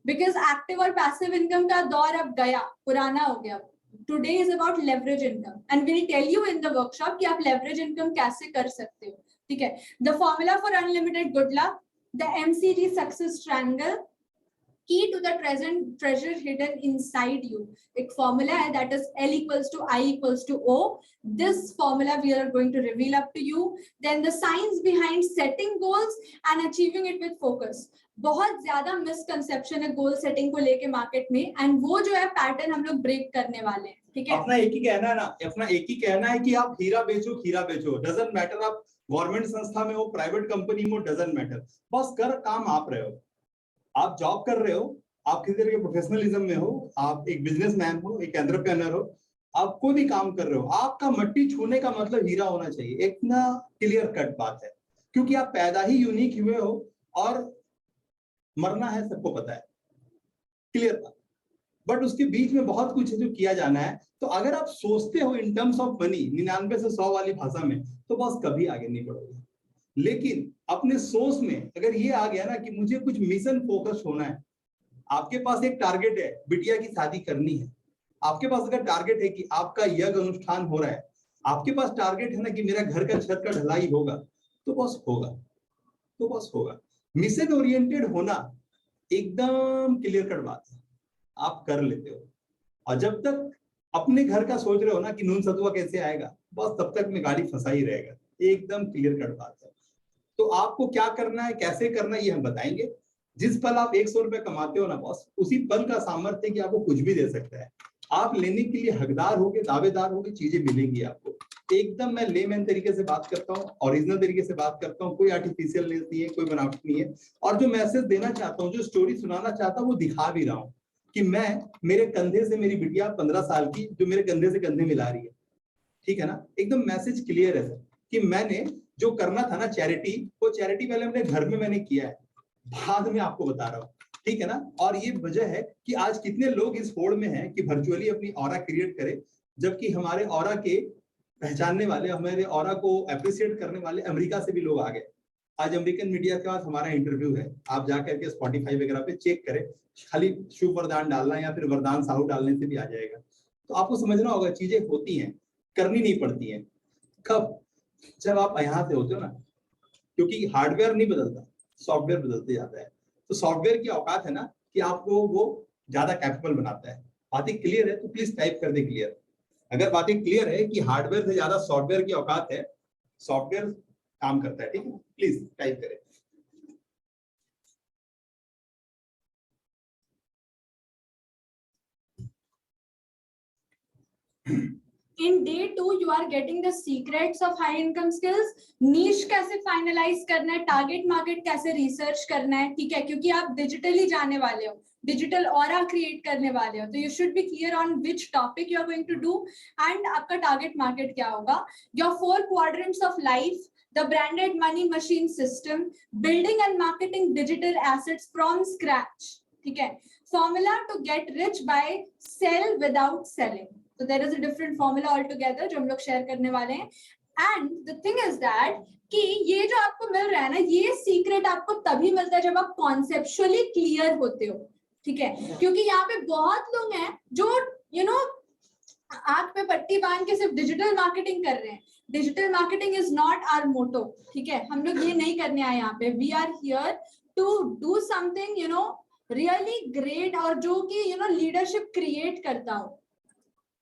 बिकॉज एक्टिव और पैसिव इनकम का दौर अब गया, पुराना हो गया। Today is about leverage income and will tell you in the workshop कि आप लेवरेज इनकम कैसे कर सकते हो, ठीक है। The formula for unlimited good luck, the MCG success triangle, key to the treasure hidden inside you. एक formula है, that is L equals to I equals to O. This formula we are going to reveal up to you. Then the science behind setting goals and achieving it with focus. बहुत ज्यादा मिसकंसेप्शन है गोल सेटिंग को लेके मार्केट में, एंड वो जो है पैटर्न हम लोग ब्रेक करने वाले हैं, ठीक है। अपना एक ही कहना है ना, अपना एक ही कहना है कि आप हीरा बेचो, खीरा बेचो, डजंट मैटर आप गवर्नमेंट संस्था में हो, प्राइवेट कंपनी में हो, डजंट मैटर, बस कर काम आप रहे हो, आप जॉब कर रहे हो, आप किसी तरह के प्रोफेशनलिज्म में हो, आप एक बिजनेसमैन हो, एक एंटरप्रेन्योर हो, आप कोई भी काम कर रहे हो, आपका मट्टी छूने का मतलब हीरा होना चाहिए, एक ना क्लियर कट बात है, क्योंकि आप पैदा ही यूनिक हुए हो और मरना है सबको पता है, क्लियर बात। बट उसके बीच में बहुत कुछ है जो किया जाना है। तो अगर आप सोचते हो इन टर्म्स ऑफ मनी 99 से 100 वाली भाषा में, तो बस कभी आगे नहीं बढ़ोगे। लेकिन अपने सोच में अगर ये आ गया ना कि मुझे कुछ मिशन फोकस होना है, आपके पास एक टारगेट है, बिटिया की शादी करनी है, आपके पास अगर टारगेट है कि आपका यज्ञ अनुष्ठान हो रहा है, आपके पास टारगेट है ना कि मेरा घर का छत का ढलाई होगा, तो बस होगा, तो बस होगा। मिशन ओरिएंटेड होना एकदम क्लियर कट बात है, आप कर लेते हो। और जब तक अपने घर का सोच रहे हो ना कि नून सतुआ कैसे आएगा, बस तब तक में गाड़ी फंसा ही रहेगा, एकदम क्लियर कट बात है। तो आपको क्या करना है, कैसे करना है, ये हम बताएंगे। जिस पल आप 100 रुपए कमाते हो ना बॉस, उसी पल का सामर्थ्य कि आपको कुछ भी दे सकता है। आप लेने के लिए हकदार होगे, दावेदार होगे, चीजें मिलेंगी आपको। एकदम मैं लेमैन तरीके से बात करता हूँ, ओरिजिनल तरीके से बात करता हूँ, कोई आर्टिफिशियल नहीं है, कोई बनावट नहीं है। और जो मैसेज देना चाहता हूँ, जो स्टोरी सुनाना चाहता हूँ, वो दिखा भी रहा हूँ कि मैं, मेरे कंधे से मेरी बिटिया 15 साल की जो मेरे कंधे से कंधे मिला रही है, ठीक है ना। एकदम मैसेज क्लियर है सर कि मैंने जो करना था ना चैरिटी, वो चैरिटी पहले अपने घर में मैंने किया है, बाद में आपको बता रहा हूँ, ठीक है ना। और ये वजह है कि आज कितने लोग इस होड़ में हैं कि वर्चुअली अपनी ऑरा क्रिएट करें, जबकि हमारे ऑरा के पहचानने वाले, हमारे ऑरा को अप्रिशिएट करने वाले अमेरिका से भी लोग आ गए। आज अमेरिकन मीडिया के पास हमारा इंटरव्यू है, आप जाकर के स्पॉटिफाई वगैरह पे चेक करें, खाली शुभ वरदान डालना या फिर वरदान साहू डालने से भी आ जाएगा। तो आपको समझना होगा, चीजें होती हैं, करनी नहीं पड़ती हैं। कब? जब आप यहाँ से होते हो ना, क्योंकि हार्डवेयर नहीं बदलता, सॉफ्टवेयर बदलते जाता है। तो सॉफ्टवेयर की औकात है ना कि आपको वो ज्यादा कैपेबल बनाता है। बातें क्लियर है तो प्लीज टाइप कर दे क्लियर। अगर बातें क्लियर है कि हार्डवेयर से ज्यादा सॉफ्टवेयर की औकात है, सॉफ्टवेयर काम करता है, ठीक है, प्लीज टाइप करें। In day 2 you are getting the secrets of high income skills, niche कैसे finalize करना है, target market कैसे research करना है, ठीक है, क्योंकि आप digitally जाने वाले हो, digital aura create करने वाले हो, तो you should be clear on which topic you are going to do and आपका target market क्या होगा, your 4 quadrants of life, the branded money machine system, building and marketing digital assets from scratch, ठीक है, formula to get rich by sell without selling. So there is a different formula altogether जो हम लोग शेयर करने वाले हैं. And the thing is that कि ये जो आपको मिल रहा है ना, ये सीक्रेट आपको तभी मिलता है जब आप कॉन्सेप्चुअली क्लियर होते हो, ठीक है, क्योंकि यहाँ पे बहुत लोग हैं जो यू नो आंख पे पट्टी बांध के सिर्फ डिजिटल मार्केटिंग कर रहे हैं. Digital marketing is not our motto, ठीक है, हम लोग ये नहीं करने आए यहाँ पे. We are here to do something really great और जो कि लीडरशिप क्रिएट करता हो,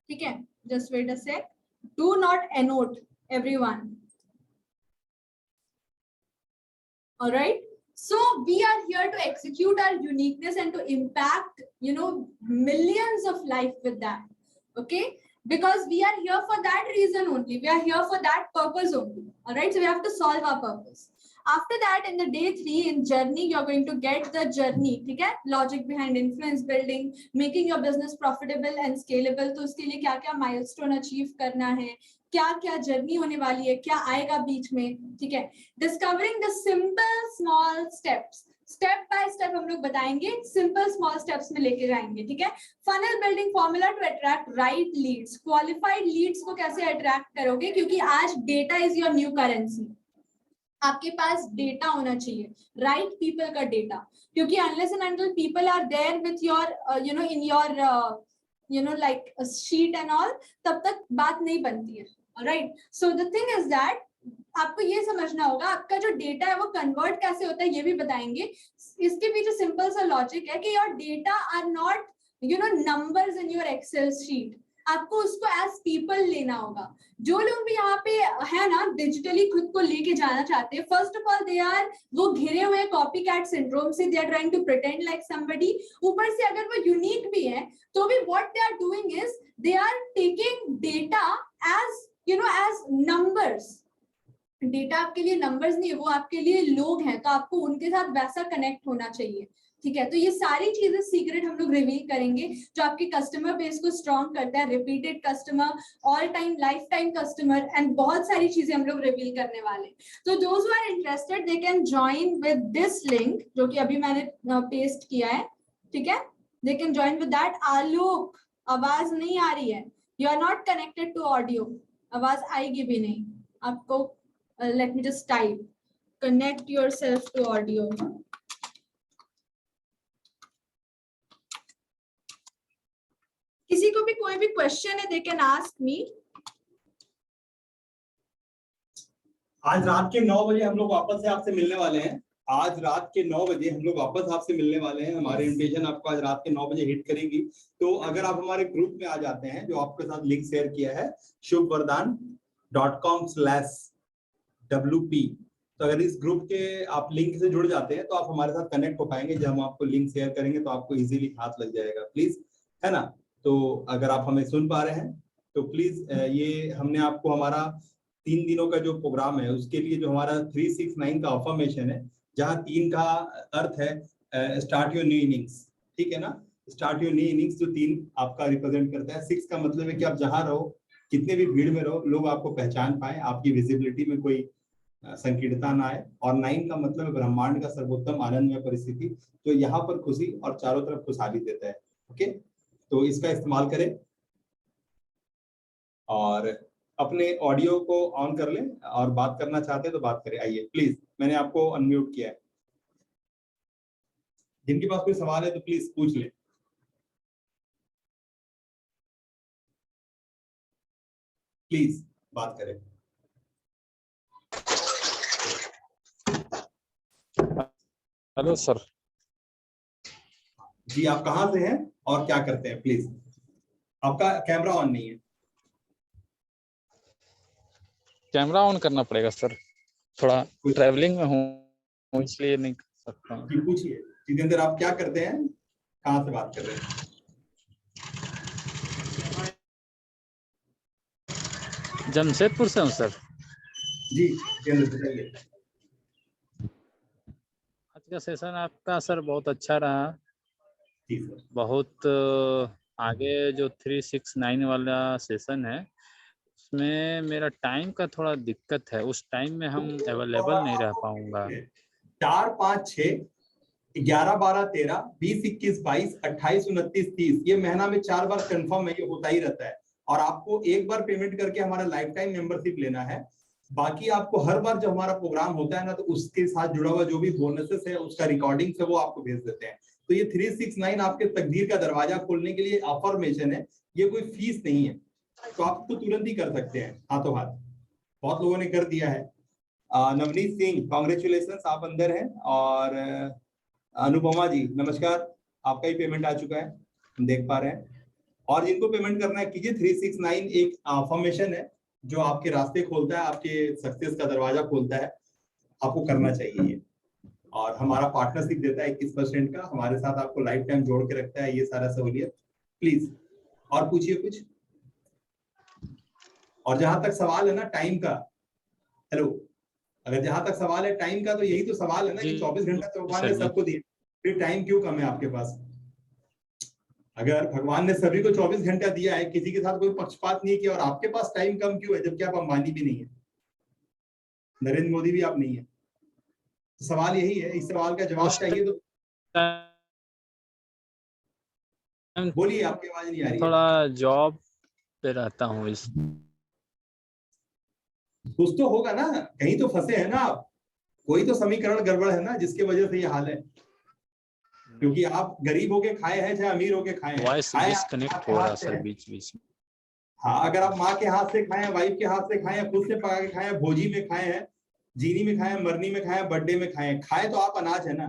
ठीक है. Just wait a sec, do not annotate everyone. Alright, so we are here to execute our uniqueness and to impact millions of life with that, okay, because we are here for that reason only, we are here for that purpose only. All right, so we have to solve our purpose. After that, in the day 3 in journey, you're going to get the journey, ठीक है, logic behind influence building, making your business profitable and scalable. तो उसके लिए क्या क्या milestone achieve करना है, क्या क्या जर्नी होने वाली है, क्या आएगा बीच में, ठीक है. Discovering the simple small steps, step by step हम लोग बताएंगे, सिंपल स्मॉल स्टेप्स में लेके जाएंगे, ठीक है. Funnel building formula to attract right leads, qualified leads को कैसे अट्रैक्ट करोगे, क्योंकि आज data is your new currency. आपके पास डेटा होना चाहिए, राइट पीपल का डेटा, क्योंकि unless and until people are there with your in your like a sheet and all, तब तक बात नहीं बनती है. Alright, so the thing is that आपको ये समझना होगा आपका जो डेटा है वो कन्वर्ट कैसे होता है, ये भी बताएंगे. इसके पीछे सिंपल सा लॉजिक है कि your data are not numbers in your excel sheet, आपको उसको एज पीपल लेना होगा. जो लोग भी यहाँ पे है ना डिजिटली खुद को लेके जाना चाहते हैं, first of all they are वो घिरे हुए कॉपी कैट सिंड्रोम से, they are trying to pretend like somebody. ऊपर से अगर वो यूनिक भी है तो भी what they are doing is they are taking data as as numbers. Data आपके लिए नंबर्स नहीं है, वो आपके लिए लोग हैं, तो आपको उनके साथ वैसा कनेक्ट होना चाहिए, ठीक है. तो ये सारी चीजें सीक्रेट हम लोग रिवील करेंगे जो आपके कस्टमर बेस को स्ट्रॉन्ग करता है, repeated customer, all time life time customer, and बहुत सारी चीजें हम लोग रिवील करने वाले हैं. तो those who are interested they can join with this link जो कि अभी मैंने पेस्ट किया है, ठीक है. They can join with that. Alok, आवाज नहीं आ रही है, you are not connected to audio, आवाज आएगी भी नहीं आपको. Let me just type connect yourself to audio. किसी को भी कोई भी क्वेश्चन है, they can ask me. आज रात के 9 बजे हम लोग वापस से आपसे मिलने वाले हैं। आज रात के 9 बजे हम लोग वापस आपसे मिलने वाले हैं। हमारे इन्विटेशन आपको आज रात के 9 बजे हिट करेंगी। तो अगर आप हमारे ग्रुप में आ जाते हैं, जो आपके साथ लिंक शेयर किया है shubvardhan.com/WP, तो अगर इस ग्रुप के आप लिंक से जुड़ जाते हैं तो आप हमारे साथ कनेक्ट हो पाएंगे। जब हम आपको लिंक शेयर करेंगे तो आपको इजीली हाथ लग जाएगा, प्लीज, है ना। तो अगर आप हमें सुन पा रहे हैं तो प्लीज, ये हमने आपको हमारा 3 दिनों का जो प्रोग्राम है उसके लिए जो हमारा 369 का अफर्मेशन है, जहां 3 का अर्थ है स्टार्ट योर न्यू इनिंग्स, ठीक है ना। स्टार्ट योर न्यू इनिंग्स जो 3 आपका रिप्रेजेंट करता है। 6 का मतलब है कि आप जहां रहो, कितने भी भीड़ में रहो, लोग आपको पहचान पाए, आपकी विजिबिलिटी में कोई संकीर्णता ना आए। और 9 का मतलब है ब्रह्मांड का सर्वोत्तम आनंदमय परिस्थिति, जो यहाँ पर खुशी और चारों तरफ खुशहाली देता है। ओके, तो इसका इस्तेमाल करें और अपने ऑडियो को ऑन कर लें और बात करना चाहते हैं तो बात करें। आइए प्लीज, मैंने आपको अनम्यूट किया है। जिनके पास कोई सवाल है तो प्लीज पूछ लें। प्लीज बात करें। Hello sir. जी, आप कहाँ से हैं और क्या करते हैं? प्लीज, आपका कैमरा ऑन नहीं है। कैमरा ऑन करना पड़ेगा सर, थोड़ा ट्रैवलिंग में हूँ इसलिए नहीं कर सकता हूँ। जी पूछिए। जितेंद्र, आप क्या करते हैं, कहाँ से बात कर रहे हैं? जमशेदपुर से हूँ सर। जी जितेंद्र, बताइए। आज का सेशन आपका सर बहुत अच्छा रहा। जी सर। बहुत आगे जो 369 वाला सेशन है उसमें मेरा टाइम का थोड़ा दिक्कत है, उस टाइम में हम अवेलेबल नहीं रह पाऊंगा। 4, 5, 6, 11, 12, 13, 20, 21, 22, 28, 29, 30, ये महीना में 4 बार कंफर्म है, ये होता ही रहता है। और आपको एक बार पेमेंट करके हमारा लाइफ टाइम मेंबरशिप लेना है। बाकी आपको हर बार जब हमारा प्रोग्राम होता है ना, तो उसके साथ जुड़ा हुआ जो भी बोनसेस है, उसका रिकॉर्डिंग है, वो आपको भेज देते हैं। तो ये 369 आपके तकदीर का दरवाजा खोलने के लिए अफर्मेशन है, ये कोई फीस नहीं है। तो आप तो तुरंत ही कर सकते हैं हाथों हाथ। बहुत लोगों ने कर दिया है। नवनीत सिंह, कॉन्ग्रेचुलेशन, आप अंदर हैं। और अनुपमा जी नमस्कार, आपका ही पेमेंट आ चुका है, हम देख पा रहे हैं। और जिनको पेमेंट करना है कीजिए। 369 एक अफर्मेशन है जो आपके रास्ते खोलता है, आपके सक्सेस का दरवाजा खोलता है, आपको करना चाहिए ये। और हमारा पार्टनरशिप देता है 21% का, हमारे साथ आपको लाइफ टाइम जोड़ के रखता है, ये सारा सहूलियत। प्लीज और पूछिए कुछ। और जहां तक सवाल है ना टाइम का, हेलो, अगर जहां तक सवाल है टाइम का, तो यही तो सवाल है ना कि 24 घंटा तो भगवान ने सबको दिया, फिर टाइम क्यों कम है आपके पास? अगर भगवान ने सभी को 24 घंटा दिया है, किसी के साथ कोई पक्षपात नहीं किया, और आपके पास टाइम कम क्यों है, जबकि आप अंबानी भी नहीं है, नरेंद्र मोदी भी आप नहीं है? तो सवाल यही है, इस सवाल का जवाब चाहिए तो बोलिए, आपकी आवाज नहीं आ रही है। थोड़ा जॉब पे रहता हूँ इस कुछ तो होगा ना, कहीं तो फंसे हैं ना आप, कोई तो समीकरण गड़बड़ है ना जिसकी वजह से ये हाल है। क्योंकि आप गरीब होके खाए हैं चाहे अमीर होके खाए हैं, वॉइस डिस्कनेक्ट हो रहा है सर बीच बीच में। हाँ, अगर आप माँ के हाथ से खाए हैं, वाइफ के हाथ से खाए हैं, खुद से पका के खाए हैं, भोजी में खाए हैं, जीनी में खाए हैं, मरनी में खाए हैं, बर्थडे में खाए हैं, खाए तो आप अनाज है ना,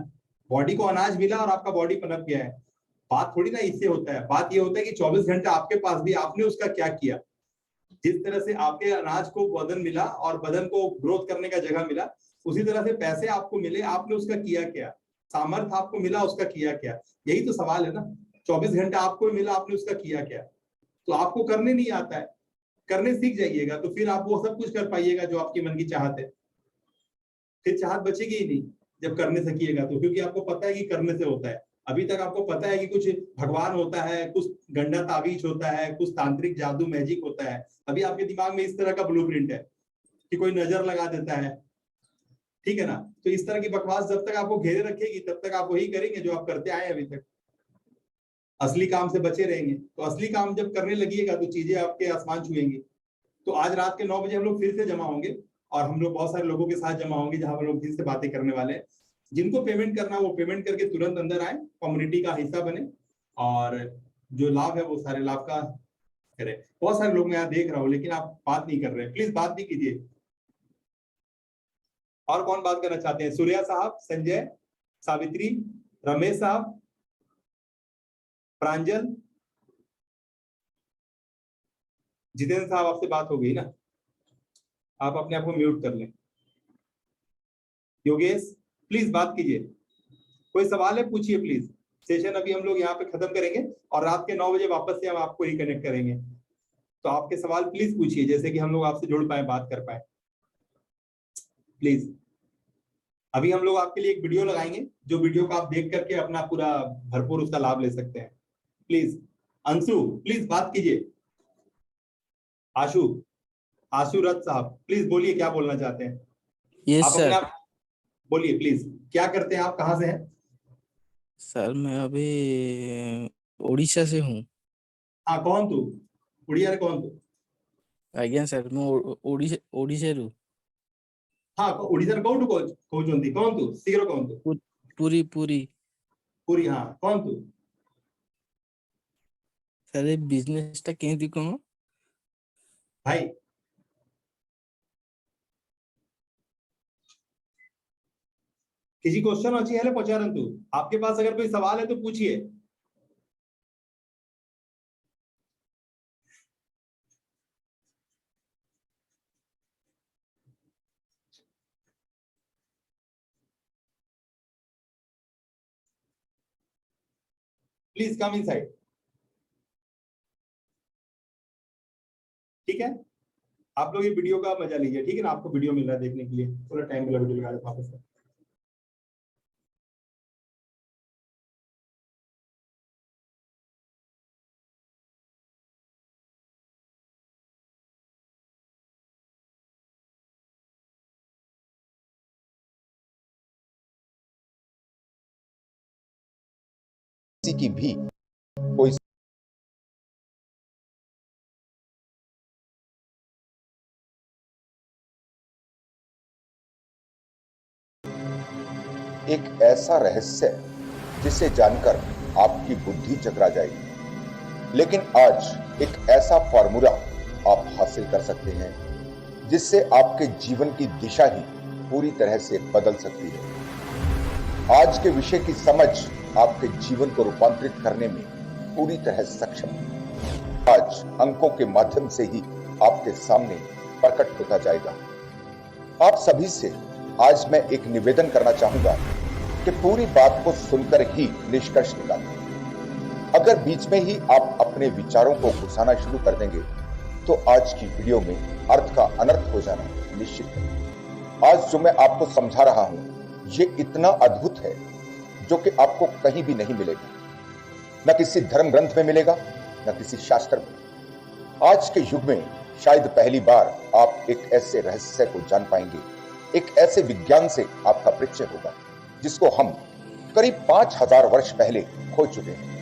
बॉडी को अनाज मिला और आपका बॉडी पनप गया है। बात थोड़ी ना इससे होता है, बात ये होता है कि 24 घंटा आपके पास भी आपने उसका क्या किया। जिस तरह से आपके अनाज को बदन मिला और बदन को ग्रोथ करने का जगह मिला, उसी तरह से पैसे आपको मिले, आपने उसका किया क्या, सामर्थ्य आपको मिला, उसका किया क्या। यही तो सवाल है ना। 24 घंटा आपको मिला, आपने उसका किया क्या। तो आपको करने नहीं आता है, करने सीख जाइएगा, तो फिर आप वो सब कुछ कर पाइएगा जो आपकी मन की चाहत है। फिर चाहत बचेगी ही नहीं जब करने सीखिएगा तो, क्योंकि आपको पता है कि करने से होता है। अभी तक आपको पता है कि कुछ भगवान होता है, कुछ गंडा ताबीज होता है, कुछ तांत्रिक जादू मैजिक होता है। अभी आपके दिमाग में इस तरह का ब्लूप्रिंट है कि कोई नजर लगा देता है, ठीक है ना। तो इस तरह की बकवास जब तक आपको घेरे रखेगी तब तक आप वही करेंगे जो आप करते आए अभी तक, असली काम से बचे रहेंगे। तो असली काम जब करने लगिएगा तो चीजें आपके आसमान छुएंगी। तो आज रात के 9 बजे हम लोग फिर से जमा होंगे और हम लोग बहुत सारे लोगों के साथ जमा होंगे जहां हम लोग फिर से बातें करने वाले हैं। जिनको पेमेंट करना है वो पेमेंट करके तुरंत अंदर आए, कम्युनिटी का हिस्सा बने और जो लाभ है वो सारे लाभ का करें। बहुत सारे लोग मैं यहाँ देख रहा हूँ लेकिन आप बात नहीं कर रहे हैं, प्लीज बात भी कीजिए। और कौन बात करना चाहते हैं? सूर्या साहब, संजय, सावित्री, रमेश साहब, प्रांजल, जितेंद्र साहब, आपसे बात हो गई ना, आप अपने आप को म्यूट कर लें। योगेश प्लीज बात कीजिए, कोई सवाल है पूछिए प्लीज। सेशन अभी हम लोग यहाँ पे खत्म करेंगे और रात के 9 बजे वापस से हम आपको रिकनेक्ट करेंगे, तो आपके सवाल प्लीज पूछिए जैसे कि हम लोग आपसे जुड़ पाए, बात कर पाए प्लीज। अभी हम लोग आपके लिए एक वीडियो लगाएंगे जो वीडियो को आप देख करके अपना पूरा भरपूर उसका लाभ ले सकते हैं। प्लीज अंशु प्लीज बात कीजिए। आशु रथ साहब प्लीज बोलिए, क्या बोलना चाहते हैं? यस आप सर। अपने आप बोलिए प्लीज, क्या करते हैं आप, कहाँ से हैं? सर मैं अभी उड़ीसा से हूँ। हाँ कौन तू? उड़िया रे कौन तू? आज्ञा सर मैं ओडिशा रू हाँ उड़ीसा कौन कहते कौन तू शीघ्र कौन तू? पूरी पूरी पूरी, हाँ कौन तू? सर ये बिजनेस टा केंद्री कौन भाई किसी क्वेश्चन अच्छी है पचारन तू, आपके पास अगर कोई सवाल है तो पूछिए। Please come inside. ठीक है, आप लोग ये वीडियो का मजा लीजिए, ठीक है ना? आपको वीडियो मिल रहा है देखने के लिए, पूरा टाइम मिला वीडियो लगा वापस से। की भी कोई एक ऐसा रहस्य जिसे जानकर आपकी बुद्धि चकरा जाएगी, लेकिन आज एक ऐसा फॉर्मूला आप हासिल कर सकते हैं जिससे आपके जीवन की दिशा ही पूरी तरह से बदल सकती है। आज के विषय की समझ आपके जीवन को रूपांतरित करने में पूरी तरह सक्षम है। आज अंकों के माध्यम से ही आपके सामने प्रकट होता जाएगा। आप सभी से आज मैं एक निवेदन करना चाहूंगा कि पूरी बात को सुनकर ही निष्कर्ष निकालें। अगर बीच में ही आप अपने विचारों को घुसाना शुरू कर देंगे तो आज की वीडियो में अर्थ का अनर्थ हो जाना निश्चित है। आज जो मैं आपको समझा रहा हूं ये इतना अद्भुत है जो कि आपको कहीं भी नहीं मिलेगा, न किसी धर्म ग्रंथ में मिलेगा, न किसी शास्त्र में। आज के युग में शायद पहली बार आप एक ऐसे रहस्य को जान पाएंगे, एक ऐसे विज्ञान से आपका परिचय होगा जिसको हम करीब 5000 वर्ष पहले खो चुके हैं।